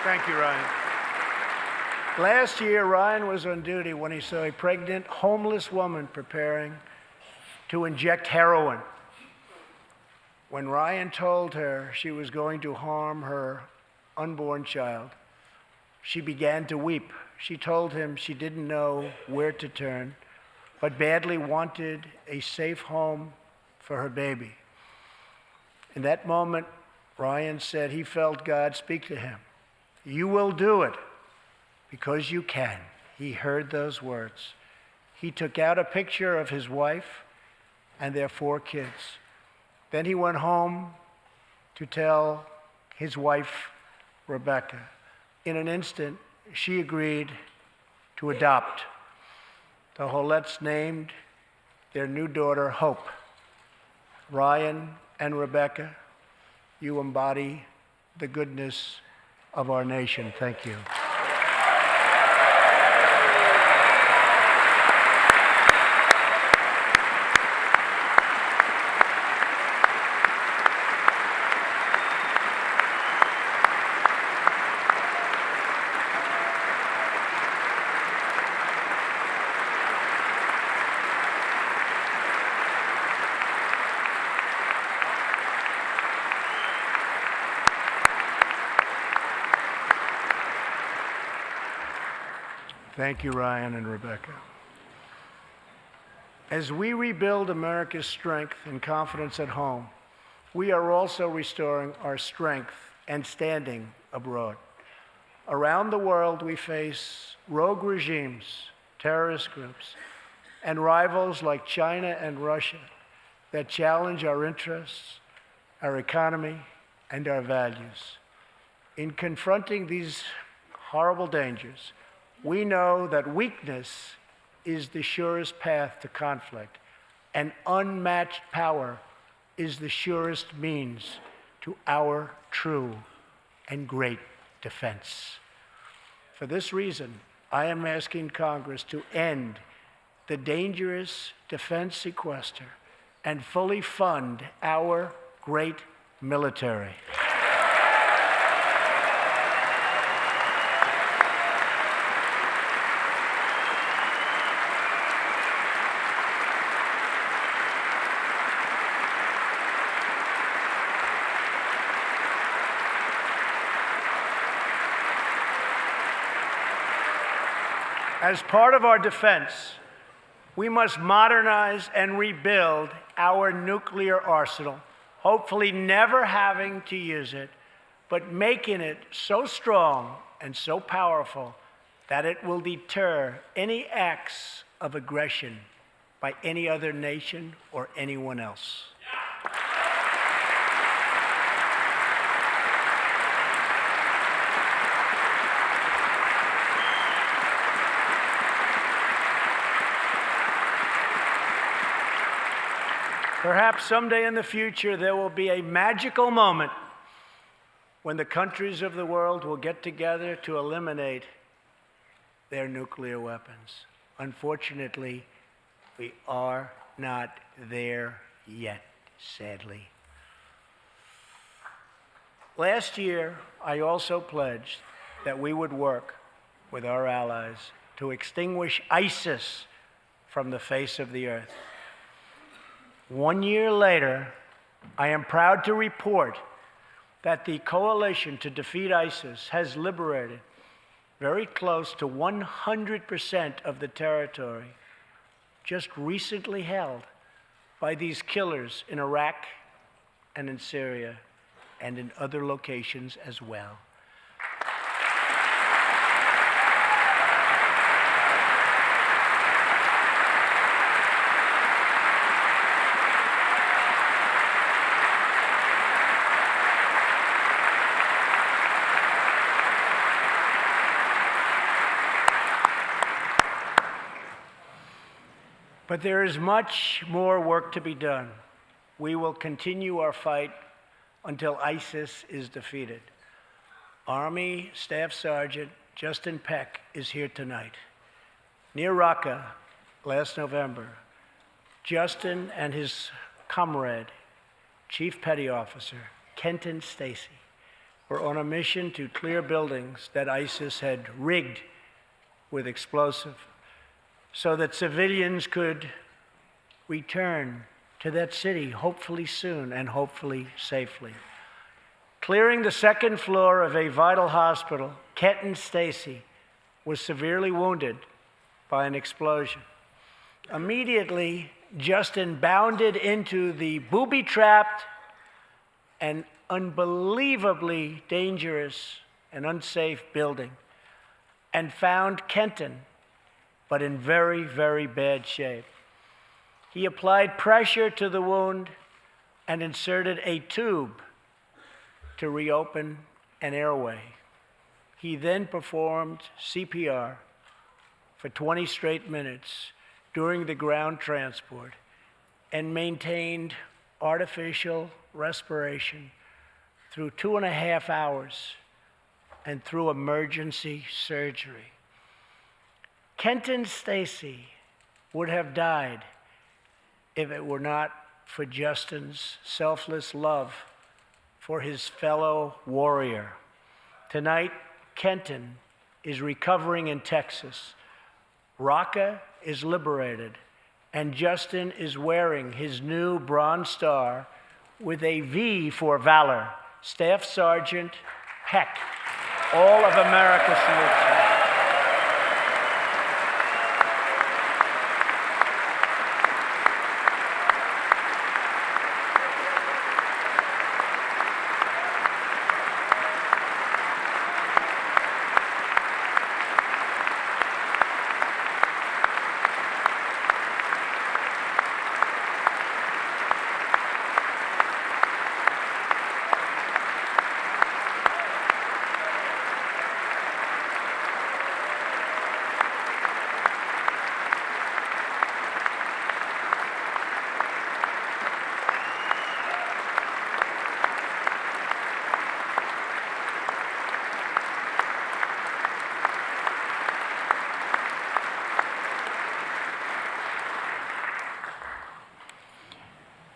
Thank you, Ryan. Last year, Ryan was on duty when he saw a pregnant, homeless woman preparing to inject heroin. When Ryan told her she was going to harm her unborn child, she began to weep. She told him she didn't know where to turn, but badly wanted a safe home for her baby. In that moment, Ryan said he felt God speak to him. You will do it because you can. He heard those words. He took out a picture of his wife and their 4 kids. Then he went home to tell his wife, Rebecca. In an instant, she agreed to adopt. The Hollettes named their new daughter Hope. Ryan and Rebecca, you embody the goodness of our nation. Thank you. Thank you, Ryan and Rebecca. As we rebuild America's strength and confidence at home, we are also restoring our strength and standing abroad. Around the world, we face rogue regimes, terrorist groups, and rivals like China and Russia that challenge our interests, our economy, and our values. In confronting these horrible dangers, we know that weakness is the surest path to conflict, and unmatched power is the surest means to our true and great defense. For this reason, I am asking Congress to end the dangerous defense sequester and fully fund our great military. As part of our defense, we must modernize and rebuild our nuclear arsenal, hopefully never having to use it, but making it so strong and so powerful that it will deter any acts of aggression by any other nation or anyone else. Perhaps someday in the future, there will be a magical moment when the countries of the world will get together to eliminate their nuclear weapons. Unfortunately, we are not there yet, sadly. Last year, I also pledged that we would work with our allies to extinguish ISIS from the face of the earth. 1 year later, I am proud to report that the coalition to defeat ISIS has liberated very close to 100% of the territory just recently held by these killers in Iraq and in Syria and in other locations as well. But there is much more work to be done. We will continue our fight until ISIS is defeated. Army Staff Sergeant Justin Peck is here tonight. Near Raqqa last November, Justin and his comrade, Chief Petty Officer Kenton Stacy, were on a mission to clear buildings that ISIS had rigged with explosive, so that civilians could return to that city, hopefully soon and hopefully safely. Clearing the second floor of a vital hospital, Kenton Stacy was severely wounded by an explosion. Immediately, Justin bounded into the booby-trapped and unbelievably dangerous and unsafe building and found Kenton, but in very, very bad shape. He applied pressure to the wound and inserted a tube to reopen an airway. He then performed CPR for 20 straight minutes during the ground transport and maintained artificial respiration through 2.5 hours and through emergency surgery. Kenton Stacy would have died if it were not for Justin's selfless love for his fellow warrior. Tonight, Kenton is recovering in Texas. Raqqa is liberated, and Justin is wearing his new Bronze Star with a V for valor. Staff Sergeant Heck, all of America salutes you.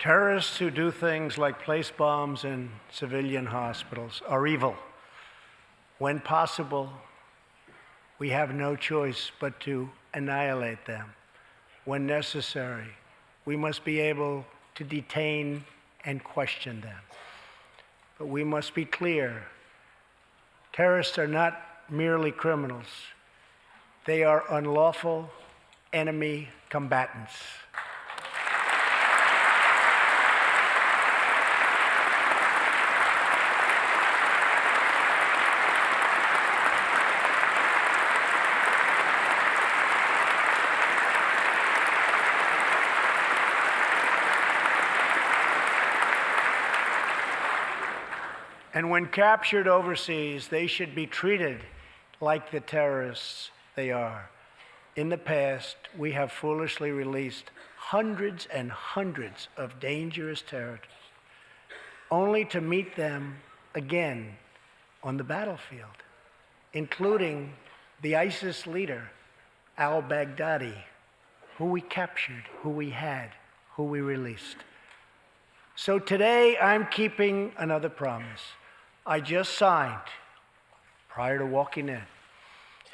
Terrorists who do things like place bombs in civilian hospitals are evil. When possible, we have no choice but to annihilate them. When necessary, we must be able to detain and question them. But we must be clear, terrorists are not merely criminals. They are unlawful enemy combatants. And when captured overseas, they should be treated like the terrorists they are. In the past, we have foolishly released hundreds and hundreds of dangerous terrorists, only to meet them again on the battlefield, including the ISIS leader, al-Baghdadi, who we captured, who we had, who we released. So today, I'm keeping another promise. I just signed, prior to walking in,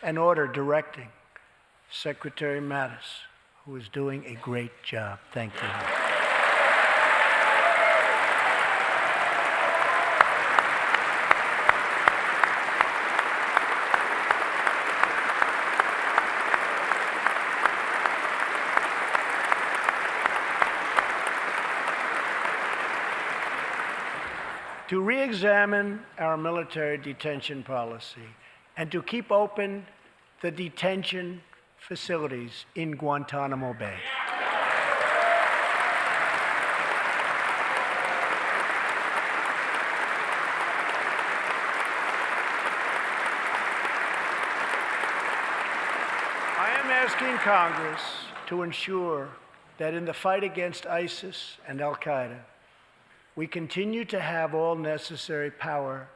an order directing Secretary Mattis, who is doing a great job. Thank you. To re-examine our military detention policy and to keep open the detention facilities in Guantanamo Bay. I am asking Congress to ensure that in the fight against ISIS and al-Qaeda, we continue to have all necessary power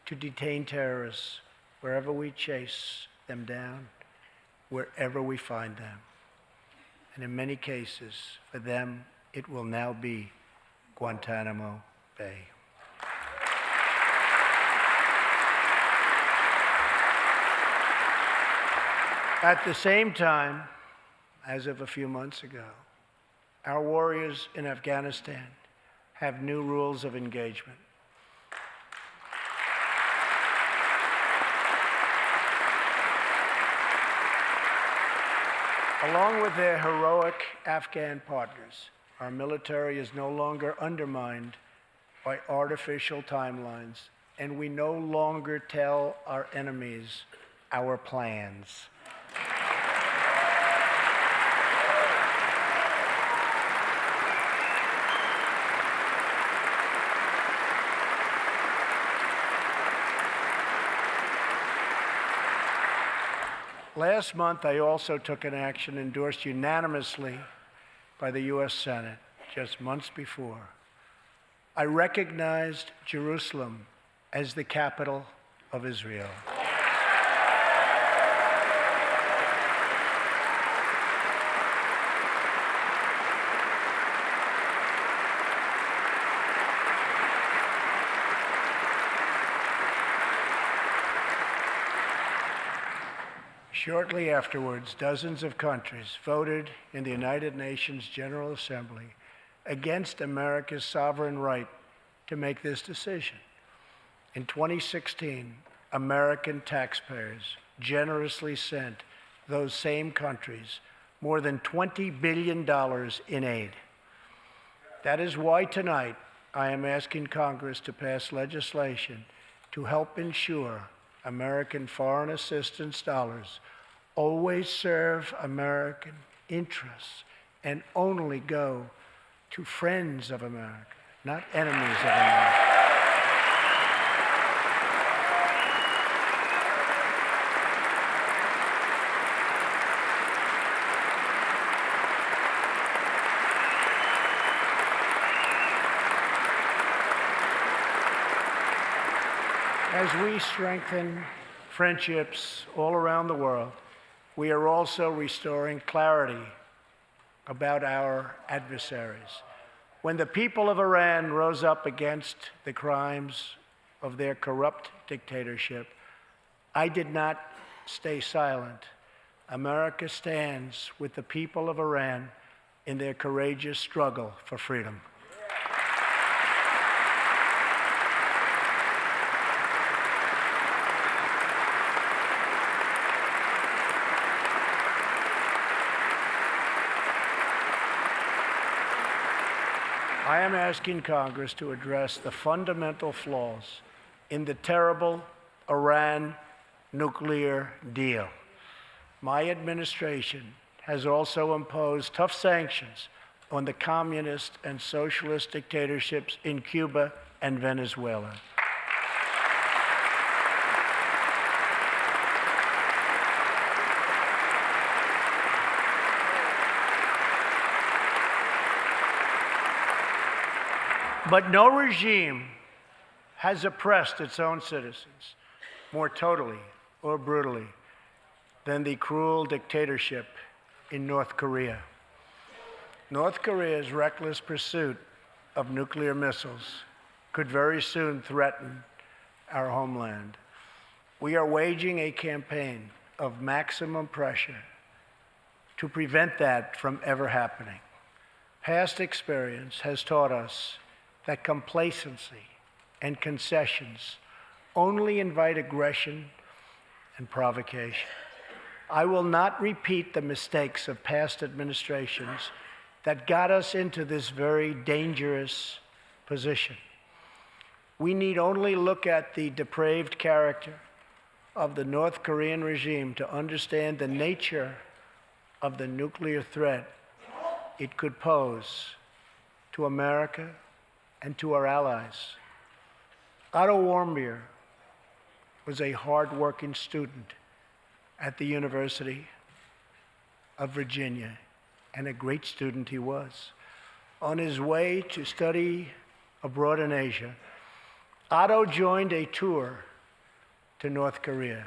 to detain terrorists wherever we chase them down, wherever we find them. And in many cases, for them, it will now be Guantanamo Bay. At the same time, as of a few months ago, our warriors in Afghanistan have new rules of engagement. Along with their heroic Afghan partners, our military is no longer undermined by artificial timelines, and we no longer tell our enemies our plans. Last month, I also took an action endorsed unanimously by the U.S. Senate just months before. I recognized Jerusalem as the capital of Israel. Shortly afterwards, dozens of countries voted in the United Nations General Assembly against America's sovereign right to make this decision. In 2016, American taxpayers generously sent those same countries more than $20 billion in aid. That is why tonight I am asking Congress to pass legislation to help ensure American foreign assistance dollars always serve American interests and only go to friends of America, not enemies of America. As we strengthen friendships all around the world, we are also restoring clarity about our adversaries. When the people of Iran rose up against the crimes of their corrupt dictatorship, I did not stay silent. America stands with the people of Iran in their courageous struggle for freedom. I am asking Congress to address the fundamental flaws in the terrible Iran nuclear deal. My administration has also imposed tough sanctions on the communist and socialist dictatorships in Cuba and Venezuela. But no regime has oppressed its own citizens more totally or brutally than the cruel dictatorship in North Korea. North Korea's reckless pursuit of nuclear missiles could very soon threaten our homeland. We are waging a campaign of maximum pressure to prevent that from ever happening. Past experience has taught us that complacency and concessions only invite aggression and provocation. I will not repeat the mistakes of past administrations that got us into this very dangerous position. We need only look at the depraved character of the North Korean regime to understand the nature of the nuclear threat it could pose to America and to our allies. Otto Warmbier was a hard-working student at the University of Virginia, and a great student he was. On his way to study abroad in Asia, Otto joined a tour to North Korea.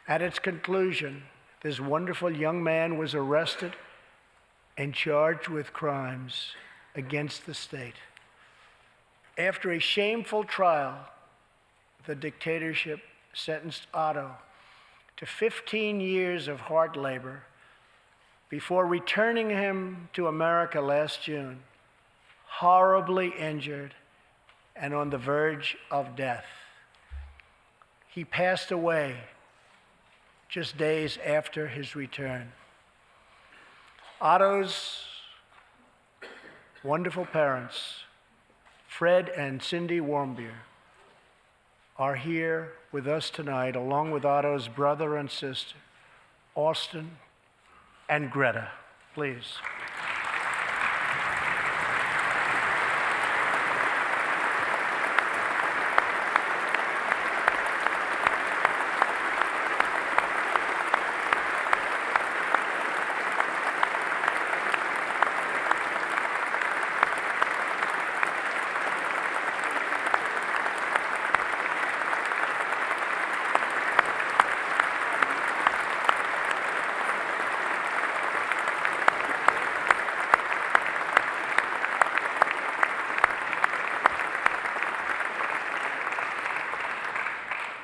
At its conclusion, this wonderful young man was arrested and charged with crimes against the state. After a shameful trial, the dictatorship sentenced Otto to 15 years of hard labor before returning him to America last June, horribly injured and on the verge of death. He passed away just days after his return. Otto's wonderful parents, Fred and Cindy Warmbier, are here with us tonight, along with Otto's brother and sister, Austin and Greta. Please.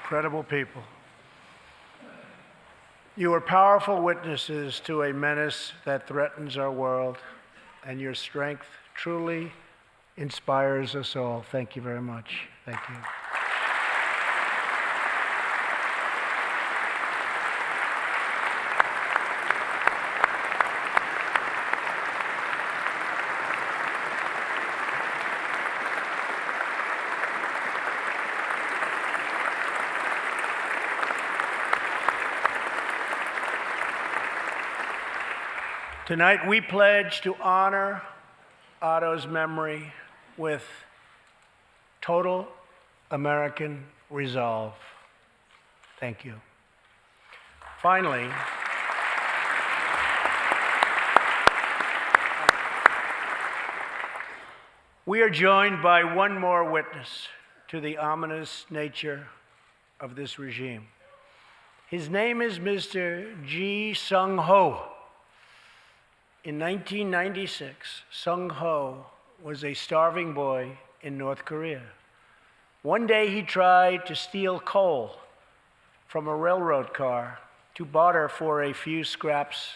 Incredible people. You are powerful witnesses to a menace that threatens our world, and your strength truly inspires us all. Thank you very much. Thank you. Tonight, we pledge to honor Otto's memory with total American resolve. Thank you. Finally, we are joined by one more witness to the ominous nature of this regime. His name is Mr. Ji Sung-ho. In 1996, Sung-ho was a starving boy in North Korea. One day he tried to steal coal from a railroad car to barter for a few scraps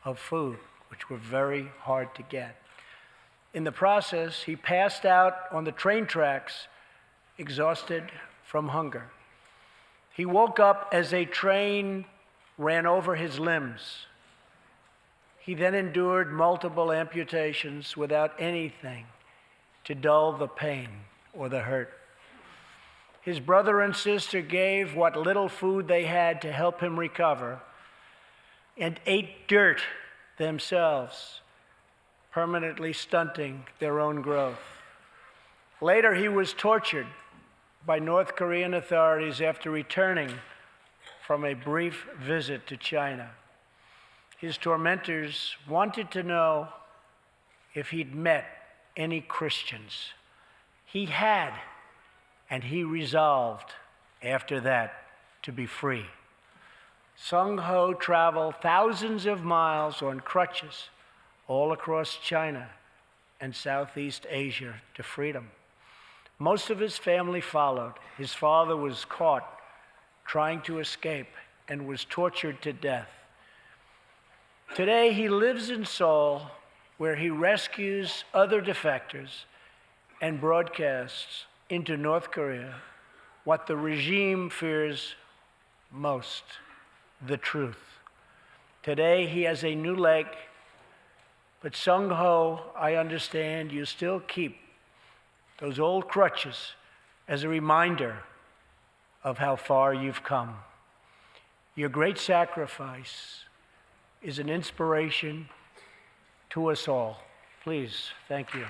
of food, which were very hard to get. In the process, he passed out on the train tracks, exhausted from hunger. He woke up as a train ran over his limbs. He then endured multiple amputations without anything to dull the pain or the hurt. His brother and sister gave what little food they had to help him recover and ate dirt themselves, permanently stunting their own growth. Later, he was tortured by North Korean authorities after returning from a brief visit to China. His tormentors wanted to know if he'd met any Christians. He had, and he resolved after that to be free. Sung-ho traveled thousands of miles on crutches all across China and Southeast Asia to freedom. Most of his family followed. His father was caught trying to escape and was tortured to death. Today, he lives in Seoul, where he rescues other defectors and broadcasts into North Korea what the regime fears most, the truth. Today, he has a new leg, but Sung-ho, I understand you still keep those old crutches as a reminder of how far you've come. Your great sacrifice is an inspiration to us all. Please, thank you.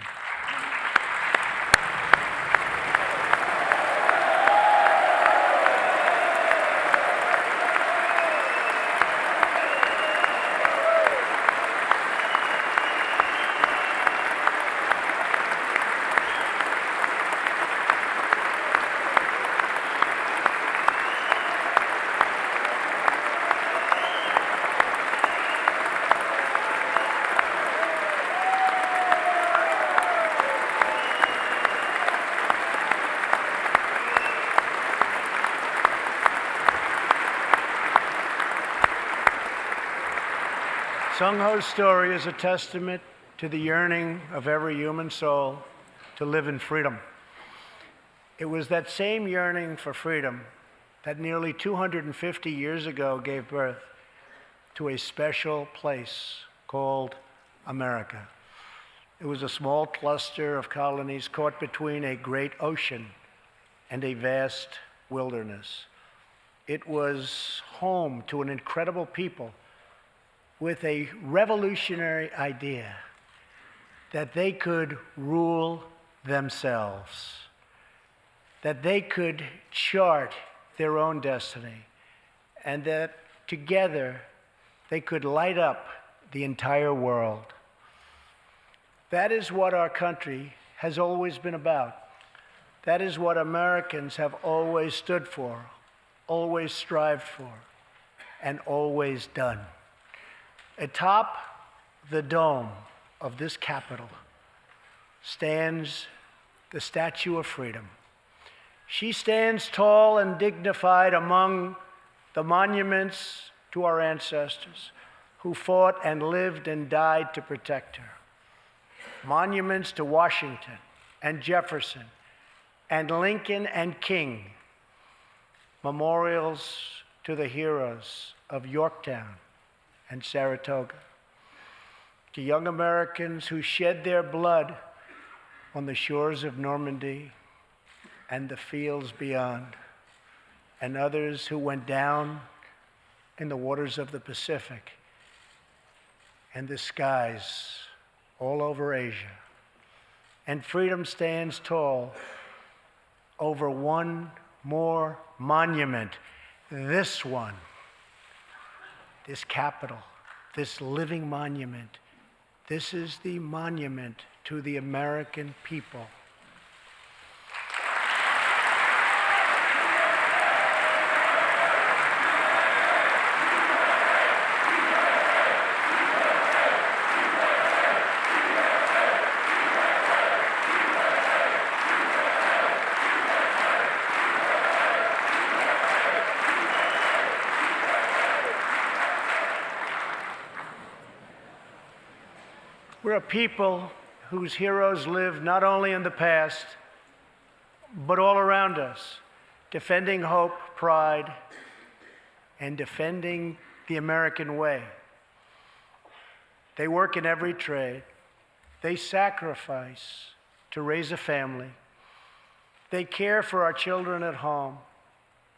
Sung-ho's story is a testament to the yearning of every human soul to live in freedom. It was that same yearning for freedom that nearly 250 years ago gave birth to a special place called America. It was a small cluster of colonies caught between a great ocean and a vast wilderness. It was home to an incredible people with a revolutionary idea that they could rule themselves, that they could chart their own destiny, and that together they could light up the entire world. That is what our country has always been about. That is what Americans have always stood for, always strived for, and always done. Atop the dome of this Capitol stands the Statue of Freedom. She stands tall and dignified among the monuments to our ancestors who fought and lived and died to protect her. Monuments to Washington and Jefferson and Lincoln and King. Memorials to the heroes of Yorktown and Saratoga. To young Americans who shed their blood on the shores of Normandy and the fields beyond, and others who went down in the waters of the Pacific and the skies all over Asia. And freedom stands tall over one more monument, this one, this Capitol, this living monument. This is the monument to the American people. We're a people whose heroes live not only in the past, but all around us, defending hope, pride, and defending the American way. They work in every trade. They sacrifice to raise a family. They care for our children at home.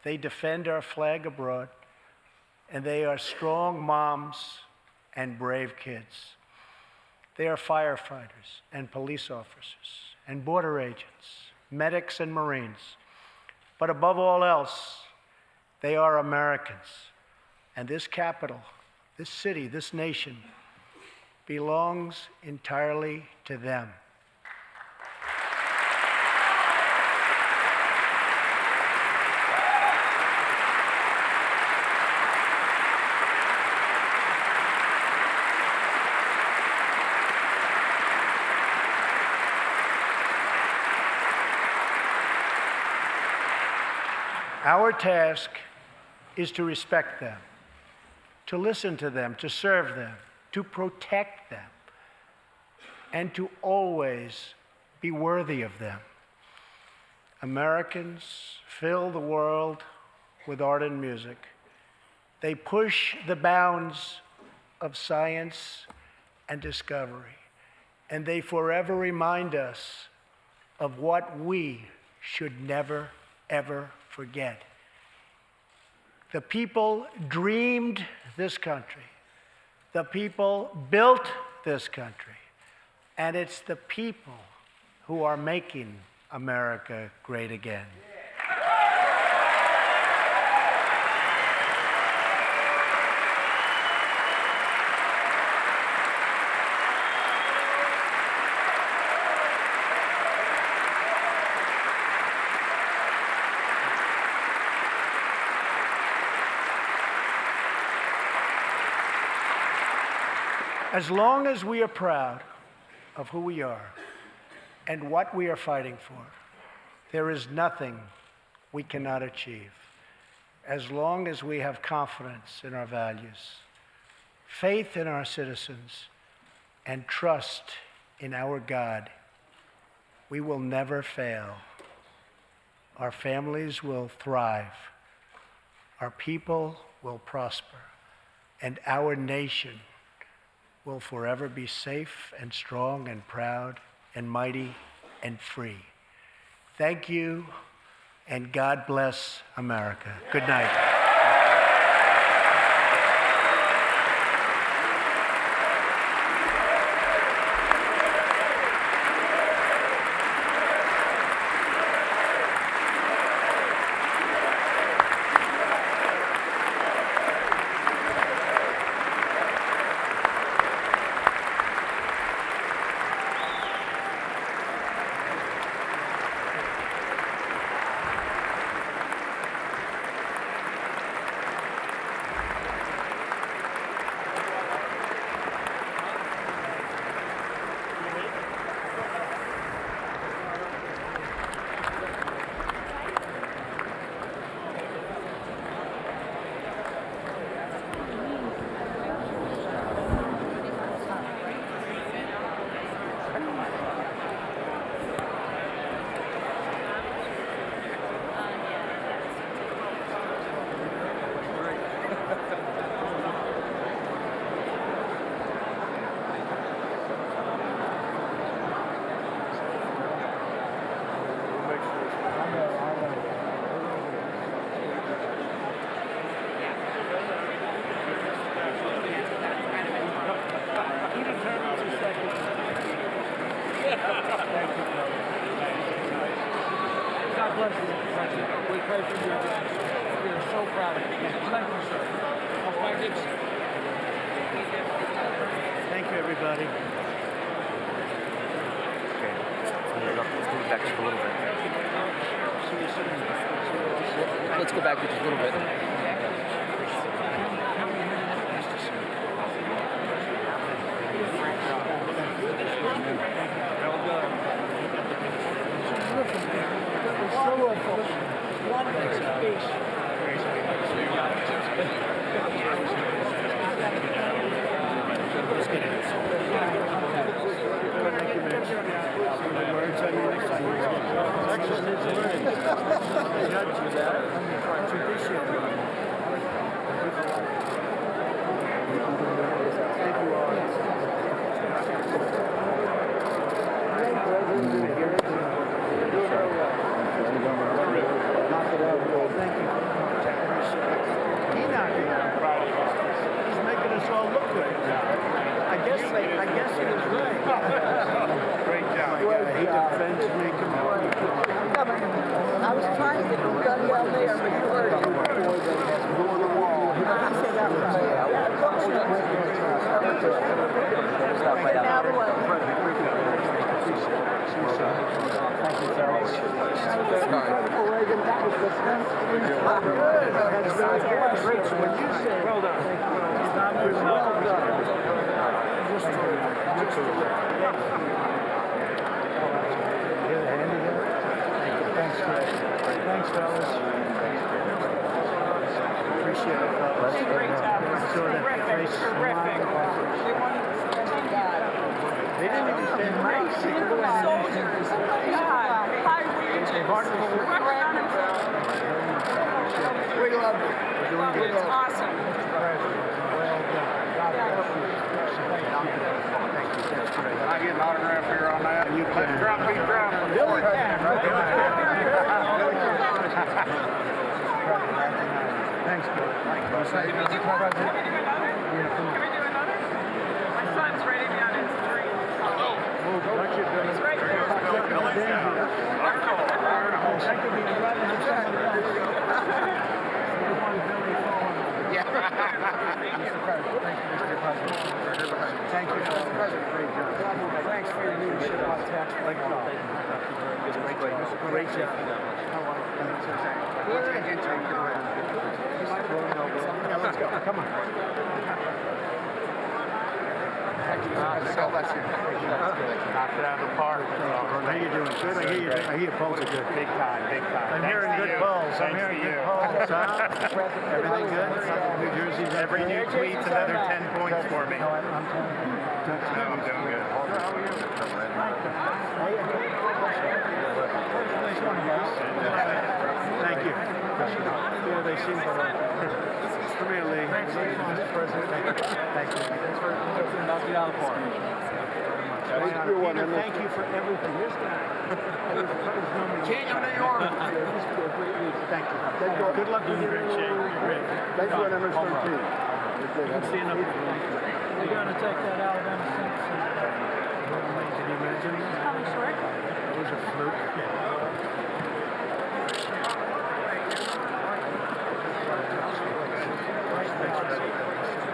They defend our flag abroad. And they are strong moms and brave kids. They are firefighters and police officers and border agents, medics and Marines. But above all else, they are Americans. And this capital, this city, this nation belongs entirely to them. Our task is to respect them, to listen to them, to serve them, to protect them, and to always be worthy of them. Americans fill the world with art and music. They push the bounds of science and discovery, and they forever remind us of what we should never, ever forget. The people dreamed this country. The people built this country. And it's the people who are making America great again. As long as we are proud of who we are and what we are fighting for, there is nothing we cannot achieve. As long as we have confidence in our values, faith in our citizens, and trust in our God, we will never fail. Our families will thrive. Our people will prosper. And our nation will forever be safe and strong and proud and mighty and free. Thank you, and God bless America. Good night. We pray for you. We are so proud of you. Thank you, sir. Thank you, everybody. Back just a little bit. Let's go back just a little bit. He's making us all look good. I guess he was right. Great job. He defends me. I was trying to get them done down there, but you heard it. I said that was out of the way. Thank you, fellas. Well done. Thanks, fellas. Appreciate it, fellas. Great job. Terrific. They didn't even stand Soldiers. We love it. It's awesome. Can I get an autograph here on that? You can. Let's drop me down. Billy can, right? Thanks, Bill. My son's ready to be on his street. He's right there. Thank you. Great job. Thanks for your leadership on tax. Great job. Yeah, let's go. Come on. Knocked it out of the park. How you doing? Good. I hear your polls are good. Big time. I'm hearing good polls. Huh? Everything good? New Jersey's Every new tweet's another 10 points for me. No, I'm doing good. Thank you. Yeah, they seem to like it. Come here, Lee. Thank you. Thank you. Thank you for everything. This guy. King of New York. Thank you. Good luck with your Thanks for an MS-13. stand up. We're going to take that Alabama Saints. Can you imagine? Coming short. That was a fluke.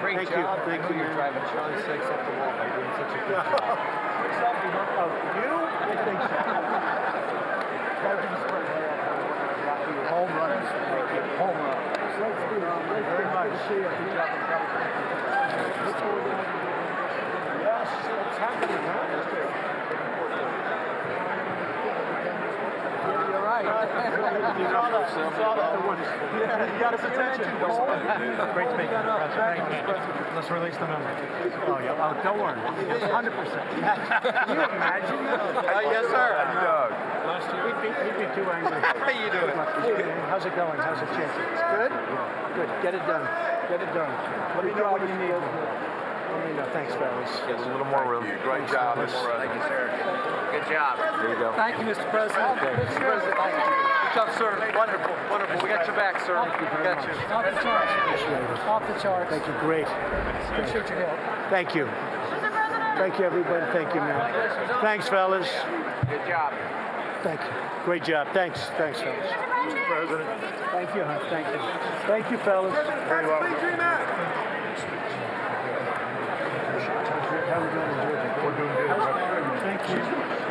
Great job. Thank you. You're driving Charlie 6 up the wall by doing such a good job. Oh, you? I think so. Home runners. Home run. Very much. Yes, it's happening, huh? You're right. You saw that. Yeah, you got his attention. Great to meet you, President. Let's release the memo. Oh, yeah. Oh, don't worry. 100%. Can you imagine that? Yes, sir. Doug. Last year, he'd be too angry. How you doing? How's it going? How's it chances? Good? Good. Get it done. Get it done. Let me know what you need. Let me know. Thanks, fellas. Yes, a little more room. Great job, Mr. President. Thank you, sir. Good job. There you go. Thank you, Mr. President. Mr. President, thank you. Good job, sir. Wonderful. Wonderful. We got your back, sir. We got you. Off the charts. Off the charts. Thank you. Great. Appreciate your help. Thank you. Thank you, everybody. Thank you, man. Thanks, fellas. Good job. Thank you. Great job. Thanks. Thanks, fellas. President. Thank you, hon. Thank you. Thank you, fellas. Very well. How we doing? We're doing good. Thank you.